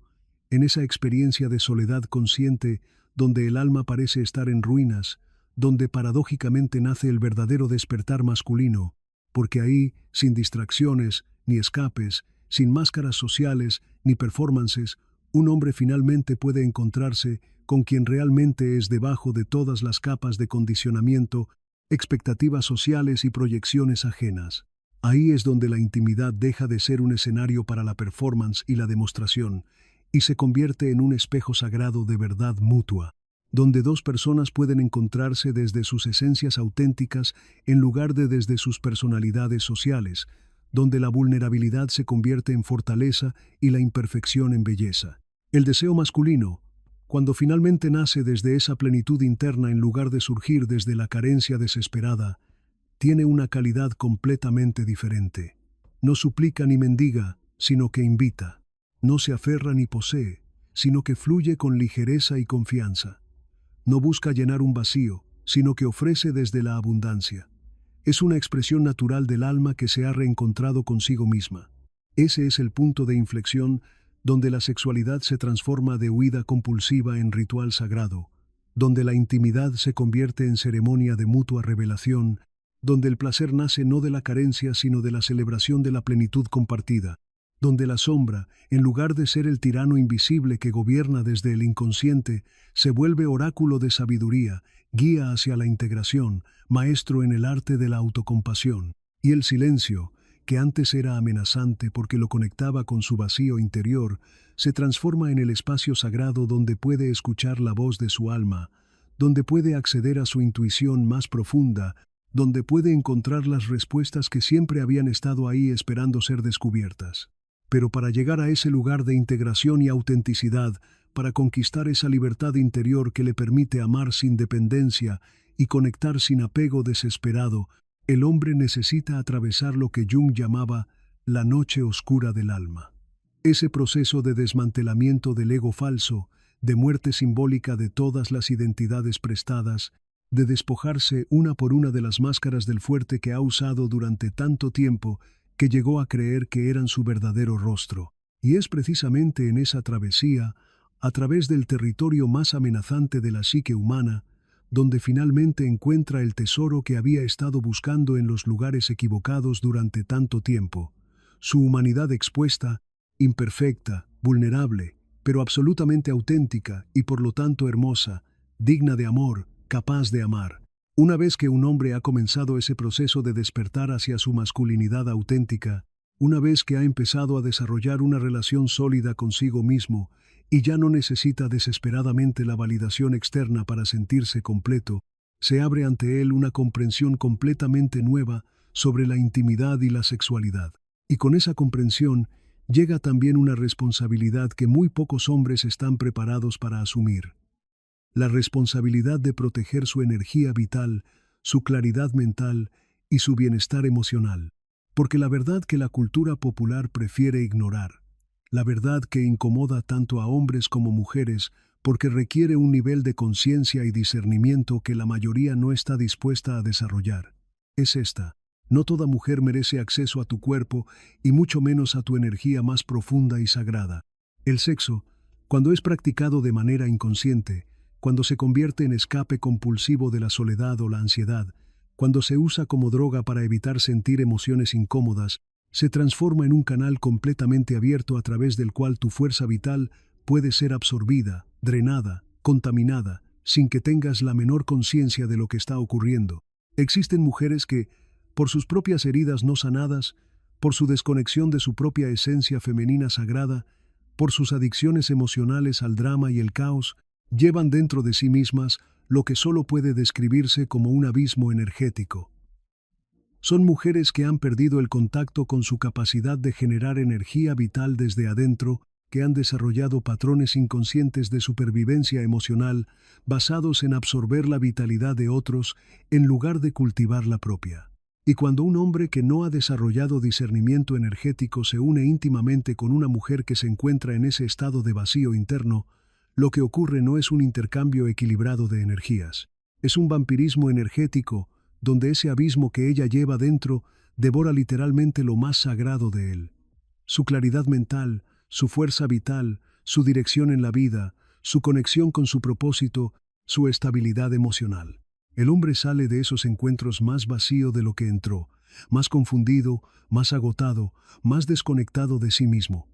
Speaker 1: en esa experiencia de soledad consciente donde el alma parece estar en ruinas, donde paradójicamente nace el verdadero despertar masculino, porque ahí, sin distracciones, ni escapes, sin máscaras sociales, ni performances, un hombre finalmente puede encontrarse con quien realmente es debajo de todas las capas de condicionamiento, expectativas sociales y proyecciones ajenas. Ahí es donde la intimidad deja de ser un escenario para la performance y la demostración, y se convierte en un espejo sagrado de verdad mutua, donde dos personas pueden encontrarse desde sus esencias auténticas en lugar de desde sus personalidades sociales, donde la vulnerabilidad se convierte en fortaleza y la imperfección en belleza. El deseo masculino, cuando finalmente nace desde esa plenitud interna en lugar de surgir desde la carencia desesperada, tiene una calidad completamente diferente. No suplica ni mendiga, sino que invita. No se aferra ni posee, sino que fluye con ligereza y confianza. No busca llenar un vacío, sino que ofrece desde la abundancia. Es una expresión natural del alma que se ha reencontrado consigo misma. Ese es el punto de inflexión donde la sexualidad se transforma de huida compulsiva en ritual sagrado, donde la intimidad se convierte en ceremonia de mutua revelación, donde el placer nace no de la carencia sino de la celebración de la plenitud compartida, donde la sombra, en lugar de ser el tirano invisible que gobierna desde el inconsciente, se vuelve oráculo de sabiduría, guía hacia la integración, maestro en el arte de la autocompasión. Y el silencio, que antes era amenazante porque lo conectaba con su vacío interior, se transforma en el espacio sagrado donde puede escuchar la voz de su alma, donde puede acceder a su intuición más profunda, donde puede encontrar las respuestas que siempre habían estado ahí esperando ser descubiertas. Pero para llegar a ese lugar de integración y autenticidad, para conquistar esa libertad interior que le permite amar sin dependencia y conectar sin apego desesperado, el hombre necesita atravesar lo que Jung llamaba la noche oscura del alma. Ese proceso de desmantelamiento del ego falso, de muerte simbólica de todas las identidades prestadas, de despojarse una por una de las máscaras del fuerte que ha usado durante tanto tiempo que llegó a creer que eran su verdadero rostro. Y es precisamente en esa travesía, a través del territorio más amenazante de la psique humana, donde finalmente encuentra el tesoro que había estado buscando en los lugares equivocados durante tanto tiempo. Su humanidad expuesta, imperfecta, vulnerable, pero absolutamente auténtica y por lo tanto hermosa, digna de amor, capaz de amar. Una vez que un hombre ha comenzado ese proceso de despertar hacia su masculinidad auténtica, una vez que ha empezado a desarrollar una relación sólida consigo mismo y ya no necesita desesperadamente la validación externa para sentirse completo, se abre ante él una comprensión completamente nueva sobre la intimidad y la sexualidad. Y con esa comprensión llega también una responsabilidad que muy pocos hombres están preparados para asumir. La responsabilidad de proteger su energía vital, su claridad mental y su bienestar emocional. Porque la verdad que la cultura popular prefiere ignorar, la verdad que incomoda tanto a hombres como mujeres porque requiere un nivel de conciencia y discernimiento que la mayoría no está dispuesta a desarrollar, es esta: no toda mujer merece acceso a tu cuerpo y mucho menos a tu energía más profunda y sagrada. El sexo, cuando es practicado de manera inconsciente, cuando se convierte en escape compulsivo de la soledad o la ansiedad, cuando se usa como droga para evitar sentir emociones incómodas, se transforma en un canal completamente abierto a través del cual tu fuerza vital puede ser absorbida, drenada, contaminada, sin que tengas la menor conciencia de lo que está ocurriendo. Existen mujeres que, por sus propias heridas no sanadas, por su desconexión de su propia esencia femenina sagrada, por sus adicciones emocionales al drama y el caos, llevan dentro de sí mismas lo que solo puede describirse como un abismo energético. Son mujeres que han perdido el contacto con su capacidad de generar energía vital desde adentro, que han desarrollado patrones inconscientes de supervivencia emocional basados en absorber la vitalidad de otros en lugar de cultivar la propia. Y cuando un hombre que no ha desarrollado discernimiento energético se une íntimamente con una mujer que se encuentra en ese estado de vacío interno, lo que ocurre no es un intercambio equilibrado de energías. Es un vampirismo energético donde ese abismo que ella lleva dentro devora literalmente lo más sagrado de él. Su claridad mental, su fuerza vital, su dirección en la vida, su conexión con su propósito, su estabilidad emocional. El hombre sale de esos encuentros más vacío de lo que entró, más confundido, más agotado, más desconectado de sí mismo.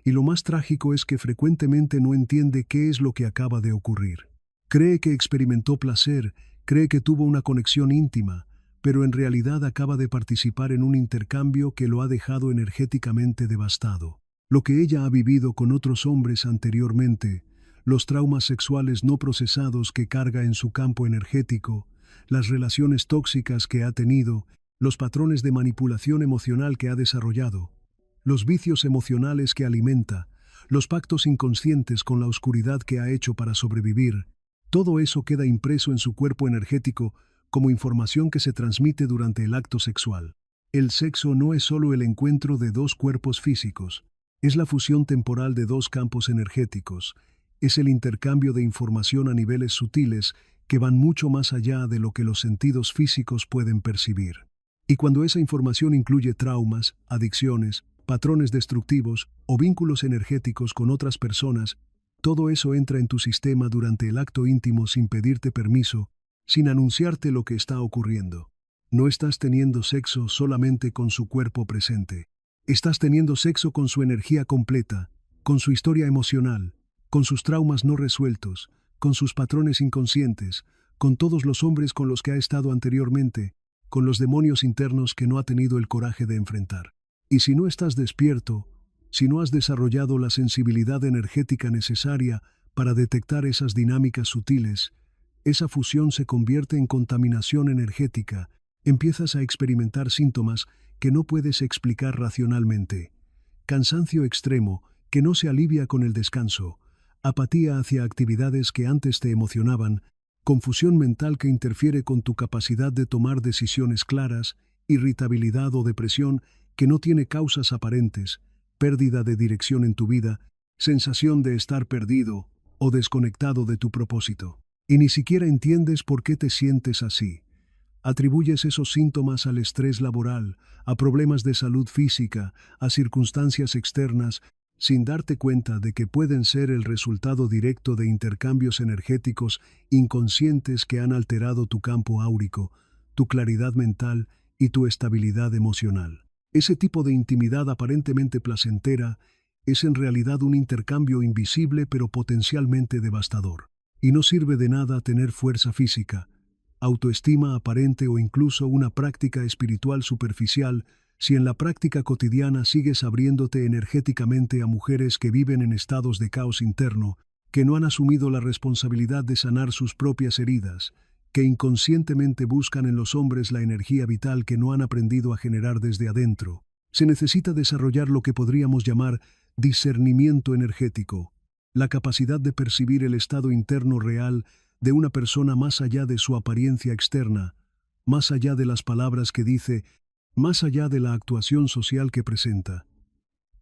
Speaker 1: Y lo más trágico es que frecuentemente no entiende qué es lo que acaba de ocurrir. Cree que experimentó placer, cree que tuvo una conexión íntima, pero en realidad acaba de participar en un intercambio que lo ha dejado energéticamente devastado. Lo que ella ha vivido con otros hombres anteriormente, los traumas sexuales no procesados que carga en su campo energético, las relaciones tóxicas que ha tenido, los patrones de manipulación emocional que ha desarrollado, los vicios emocionales que alimenta, los pactos inconscientes con la oscuridad que ha hecho para sobrevivir, todo eso queda impreso en su cuerpo energético como información que se transmite durante el acto sexual. El sexo no es solo el encuentro de dos cuerpos físicos, es la fusión temporal de dos campos energéticos, es el intercambio de información a niveles sutiles que van mucho más allá de lo que los sentidos físicos pueden percibir. Y cuando esa información incluye traumas, adicciones, patrones destructivos o vínculos energéticos con otras personas, todo eso entra en tu sistema durante el acto íntimo sin pedirte permiso, sin anunciarte lo que está ocurriendo. No estás teniendo sexo solamente con su cuerpo presente. Estás teniendo sexo con su energía completa, con su historia emocional, con sus traumas no resueltos, con sus patrones inconscientes, con todos los hombres con los que ha estado anteriormente, con los demonios internos que no ha tenido el coraje de enfrentar. Y si no estás despierto, si no has desarrollado la sensibilidad energética necesaria para detectar esas dinámicas sutiles, esa fusión se convierte en contaminación energética, empiezas a experimentar síntomas que no puedes explicar racionalmente. Cansancio extremo que no se alivia con el descanso, apatía hacia actividades que antes te emocionaban, confusión mental que interfiere con tu capacidad de tomar decisiones claras, irritabilidad o depresión que no tiene causas aparentes, pérdida de dirección en tu vida, sensación de estar perdido o desconectado de tu propósito. Y ni siquiera entiendes por qué te sientes así. Atribuyes esos síntomas al estrés laboral, a problemas de salud física, a circunstancias externas, sin darte cuenta de que pueden ser el resultado directo de intercambios energéticos inconscientes que han alterado tu campo áurico, tu claridad mental y tu estabilidad emocional. Ese tipo de intimidad aparentemente placentera es en realidad un intercambio invisible pero potencialmente devastador. Y no sirve de nada tener fuerza física, autoestima aparente o incluso una práctica espiritual superficial si en la práctica cotidiana sigues abriéndote energéticamente a mujeres que viven en estados de caos interno, que no han asumido la responsabilidad de sanar sus propias heridas, que inconscientemente buscan en los hombres la energía vital que no han aprendido a generar desde adentro. Se necesita desarrollar lo que podríamos llamar discernimiento energético, la capacidad de percibir el estado interno real de una persona más allá de su apariencia externa, más allá de las palabras que dice, más allá de la actuación social que presenta.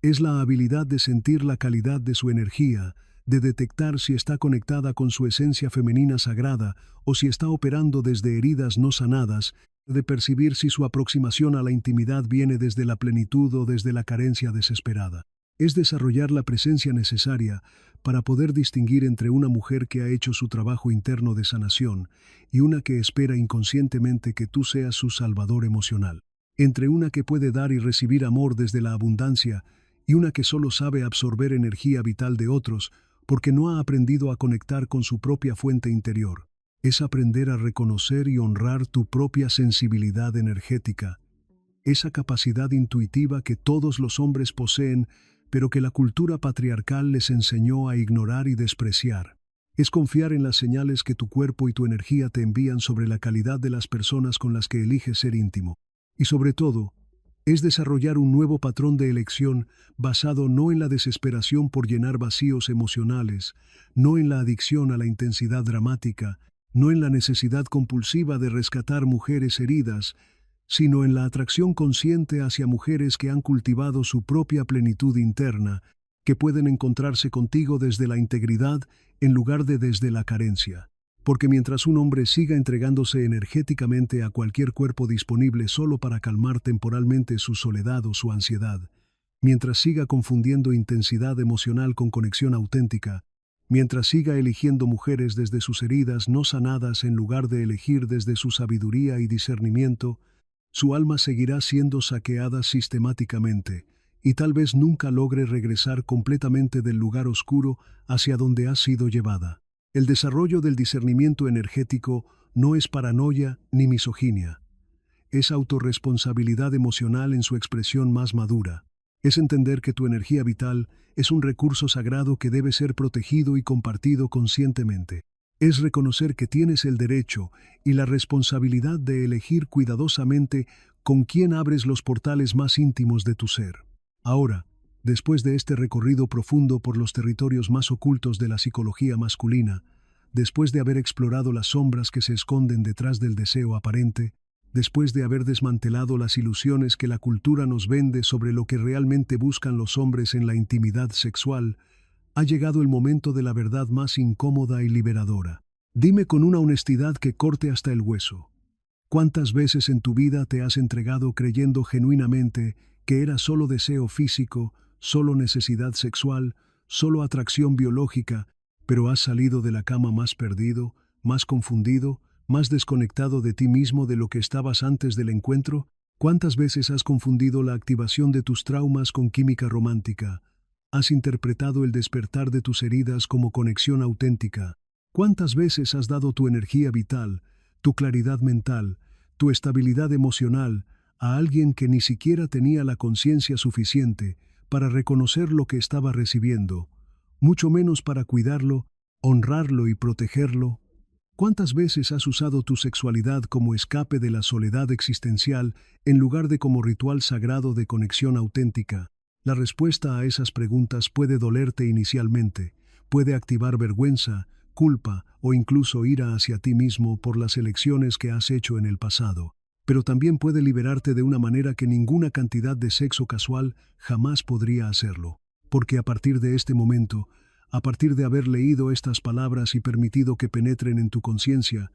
Speaker 1: Es la habilidad de sentir la calidad de su energía, de detectar si está conectada con su esencia femenina sagrada o si está operando desde heridas no sanadas, de percibir si su aproximación a la intimidad viene desde la plenitud o desde la carencia desesperada. Es desarrollar la presencia necesaria para poder distinguir entre una mujer que ha hecho su trabajo interno de sanación y una que espera inconscientemente que tú seas su salvador emocional, entre una que puede dar y recibir amor desde la abundancia y una que solo sabe absorber energía vital de otros porque no ha aprendido a conectar con su propia fuente interior. Es aprender a reconocer y honrar tu propia sensibilidad energética, esa capacidad intuitiva que todos los hombres poseen, pero que la cultura patriarcal les enseñó a ignorar y despreciar. Es confiar en las señales que tu cuerpo y tu energía te envían sobre la calidad de las personas con las que eliges ser íntimo. Y sobre todo, es desarrollar un nuevo patrón de elección basado no en la desesperación por llenar vacíos emocionales, no en la adicción a la intensidad dramática, no en la necesidad compulsiva de rescatar mujeres heridas, sino en la atracción consciente hacia mujeres que han cultivado su propia plenitud interna, que pueden encontrarse contigo desde la integridad en lugar de desde la carencia. Porque mientras un hombre siga entregándose energéticamente a cualquier cuerpo disponible solo para calmar temporalmente su soledad o su ansiedad, mientras siga confundiendo intensidad emocional con conexión auténtica, mientras siga eligiendo mujeres desde sus heridas no sanadas en lugar de elegir desde su sabiduría y discernimiento, su alma seguirá siendo saqueada sistemáticamente y tal vez nunca logre regresar completamente del lugar oscuro hacia donde ha sido llevada. El desarrollo del discernimiento energético no es paranoia ni misoginia. Es autorresponsabilidad emocional en su expresión más madura. Es entender que tu energía vital es un recurso sagrado que debe ser protegido y compartido conscientemente. Es reconocer que tienes el derecho y la responsabilidad de elegir cuidadosamente con quién abres los portales más íntimos de tu ser. Ahora, después de este recorrido profundo por los territorios más ocultos de la psicología masculina, después de haber explorado las sombras que se esconden detrás del deseo aparente, después de haber desmantelado las ilusiones que la cultura nos vende sobre lo que realmente buscan los hombres en la intimidad sexual, ha llegado el momento de la verdad más incómoda y liberadora. Dime con una honestidad que corte hasta el hueso. ¿Cuántas veces en tu vida te has entregado creyendo genuinamente que era solo deseo físico, solo necesidad sexual, solo atracción biológica, pero has salido de la cama más perdido, más confundido, más desconectado de ti mismo de lo que estabas antes del encuentro. ¿Cuántas veces has confundido la activación de tus traumas con química romántica? ¿Has interpretado el despertar de tus heridas como conexión auténtica? ¿Cuántas veces has dado tu energía vital, tu claridad mental, tu estabilidad emocional a alguien que ni siquiera tenía la conciencia suficiente para reconocer lo que estaba recibiendo, mucho menos para cuidarlo, honrarlo y protegerlo? ¿Cuántas veces has usado tu sexualidad como escape de la soledad existencial en lugar de como ritual sagrado de conexión auténtica? La respuesta a esas preguntas puede dolerte inicialmente, puede activar vergüenza, culpa o incluso ira hacia ti mismo por las elecciones que has hecho en el pasado, pero también puede liberarte de una manera que ninguna cantidad de sexo casual jamás podría hacerlo, porque a partir de este momento, a partir de haber leído estas palabras y permitido que penetren en tu conciencia,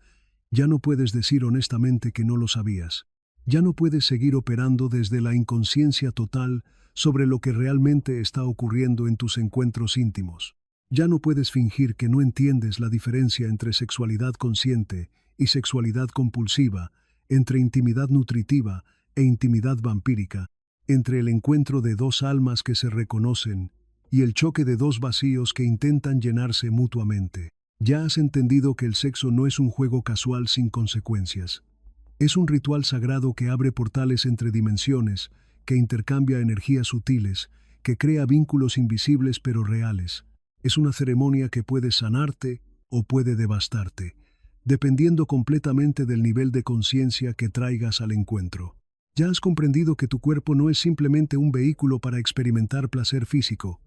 Speaker 1: ya no puedes decir honestamente que no lo sabías. Ya no puedes seguir operando desde la inconsciencia total sobre lo que realmente está ocurriendo en tus encuentros íntimos. Ya no puedes fingir que no entiendes la diferencia entre sexualidad consciente y sexualidad compulsiva, entre intimidad nutritiva e intimidad vampírica, entre el encuentro de dos almas que se reconocen y el choque de dos vacíos que intentan llenarse mutuamente. Ya has entendido que el sexo no es un juego casual sin consecuencias. Es un ritual sagrado que abre portales entre dimensiones, que intercambia energías sutiles, que crea vínculos invisibles pero reales. Es una ceremonia que puede sanarte o puede devastarte, dependiendo completamente del nivel de conciencia que traigas al encuentro. Ya has comprendido que tu cuerpo no es simplemente un vehículo para experimentar placer físico.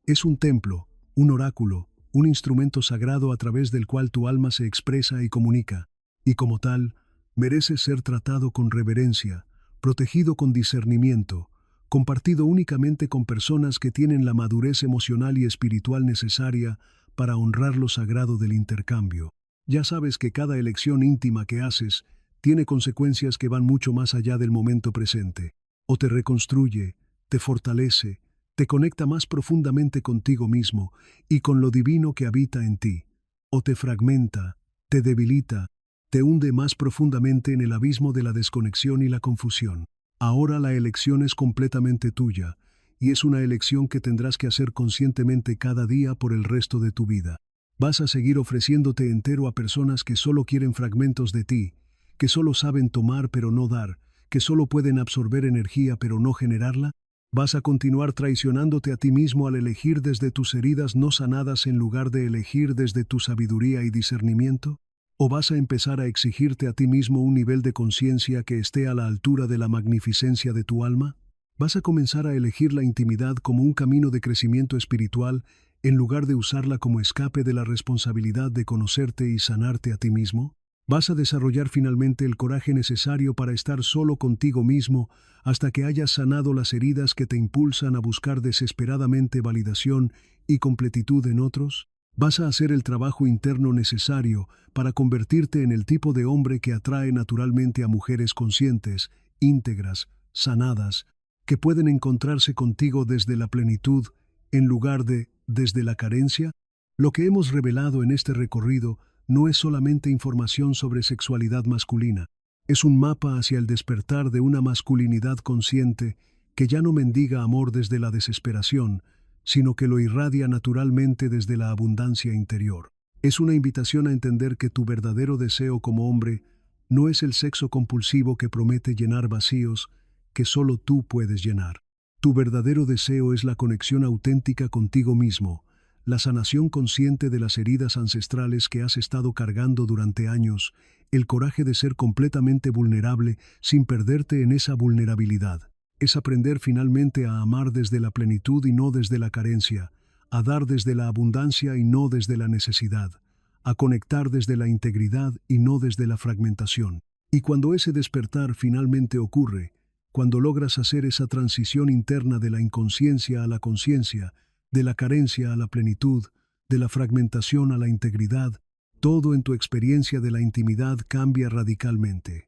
Speaker 1: Es un templo, un oráculo, un instrumento sagrado a través del cual tu alma se expresa y comunica, y como tal, merece ser tratado con reverencia, protegido con discernimiento, compartido únicamente con personas que tienen la madurez emocional y espiritual necesaria para honrar lo sagrado del intercambio. Ya sabes que cada elección íntima que haces tiene consecuencias que van mucho más allá del momento presente. O te reconstruye, te fortalece, te conecta más profundamente contigo mismo y con lo divino que habita en ti. O te fragmenta, te debilita, te hunde más profundamente en el abismo de la desconexión y la confusión. Ahora la elección es completamente tuya, y es una elección que tendrás que hacer conscientemente cada día por el resto de tu vida. ¿Vas a seguir ofreciéndote entero a personas que solo quieren fragmentos de ti, que solo saben tomar pero no dar, que solo pueden absorber energía pero no generarla? ¿Vas a continuar traicionándote a ti mismo al elegir desde tus heridas no sanadas en lugar de elegir desde tu sabiduría y discernimiento? ¿O vas a empezar a exigirte a ti mismo un nivel de conciencia que esté a la altura de la magnificencia de tu alma? ¿Vas a comenzar a elegir la intimidad como un camino de crecimiento espiritual en lugar de usarla como escape de la responsabilidad de conocerte y sanarte a ti mismo? ¿Vas a desarrollar finalmente el coraje necesario para estar solo contigo mismo hasta que hayas sanado las heridas que te impulsan a buscar desesperadamente validación y completitud en otros? ¿Vas a hacer el trabajo interno necesario para convertirte en el tipo de hombre que atrae naturalmente a mujeres conscientes, íntegras, sanadas, que pueden encontrarse contigo desde la plenitud en lugar de desde la carencia? Lo que hemos revelado en este recorrido no es solamente información sobre sexualidad masculina, es un mapa hacia el despertar de una masculinidad consciente que ya no mendiga amor desde la desesperación, sino que lo irradia naturalmente desde la abundancia interior. Es una invitación a entender que tu verdadero deseo como hombre no es el sexo compulsivo que promete llenar vacíos que solo tú puedes llenar. Tu verdadero deseo es la conexión auténtica contigo mismo, la sanación consciente de las heridas ancestrales que has estado cargando durante años, el coraje de ser completamente vulnerable sin perderte en esa vulnerabilidad. Es aprender finalmente a amar desde la plenitud y no desde la carencia, a dar desde la abundancia y no desde la necesidad, a conectar desde la integridad y no desde la fragmentación. Y cuando ese despertar finalmente ocurre, cuando logras hacer esa transición interna de la inconsciencia a la conciencia, de la carencia a la plenitud, de la fragmentación a la integridad, todo en tu experiencia de la intimidad cambia radicalmente.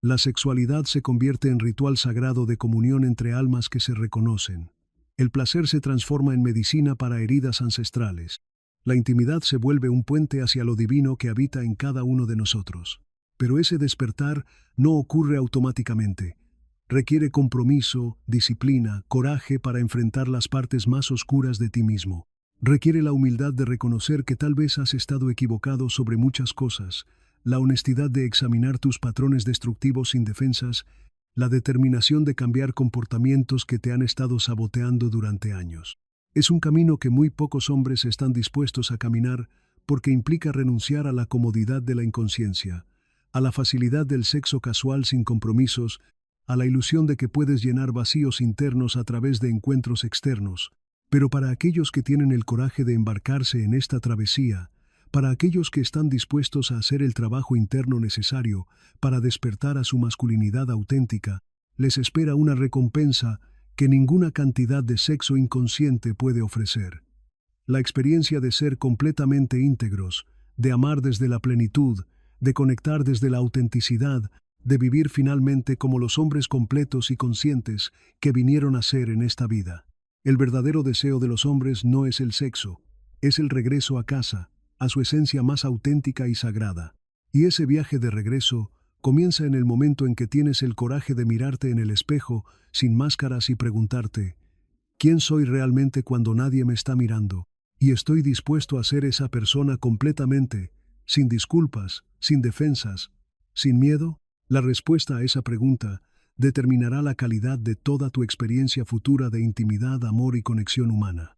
Speaker 1: La sexualidad se convierte en ritual sagrado de comunión entre almas que se reconocen. El placer se transforma en medicina para heridas ancestrales. La intimidad se vuelve un puente hacia lo divino que habita en cada uno de nosotros. Pero ese despertar no ocurre automáticamente. Requiere compromiso, disciplina, coraje para enfrentar las partes más oscuras de ti mismo. Requiere la humildad de reconocer que tal vez has estado equivocado sobre muchas cosas, la honestidad de examinar tus patrones destructivos sin defensas, la determinación de cambiar comportamientos que te han estado saboteando durante años. Es un camino que muy pocos hombres están dispuestos a caminar porque implica renunciar a la comodidad de la inconsciencia, a la facilidad del sexo casual sin compromisos, a la ilusión de que puedes llenar vacíos internos a través de encuentros externos. Pero para aquellos que tienen el coraje de embarcarse en esta travesía, para aquellos que están dispuestos a hacer el trabajo interno necesario para despertar a su masculinidad auténtica, les espera una recompensa que ninguna cantidad de sexo inconsciente puede ofrecer. La experiencia de ser completamente íntegros, de amar desde la plenitud, de conectar desde la autenticidad, de vivir finalmente como los hombres completos y conscientes que vinieron a ser en esta vida. El verdadero deseo de los hombres no es el sexo, es el regreso a casa, a su esencia más auténtica y sagrada. Y ese viaje de regreso comienza en el momento en que tienes el coraje de mirarte en el espejo sin máscaras y preguntarte, ¿quién soy realmente cuando nadie me está mirando? Y estoy dispuesto a ser esa persona completamente, sin disculpas, sin defensas, sin miedo. La respuesta a esa pregunta determinará la calidad de toda tu experiencia futura de intimidad, amor y conexión humana.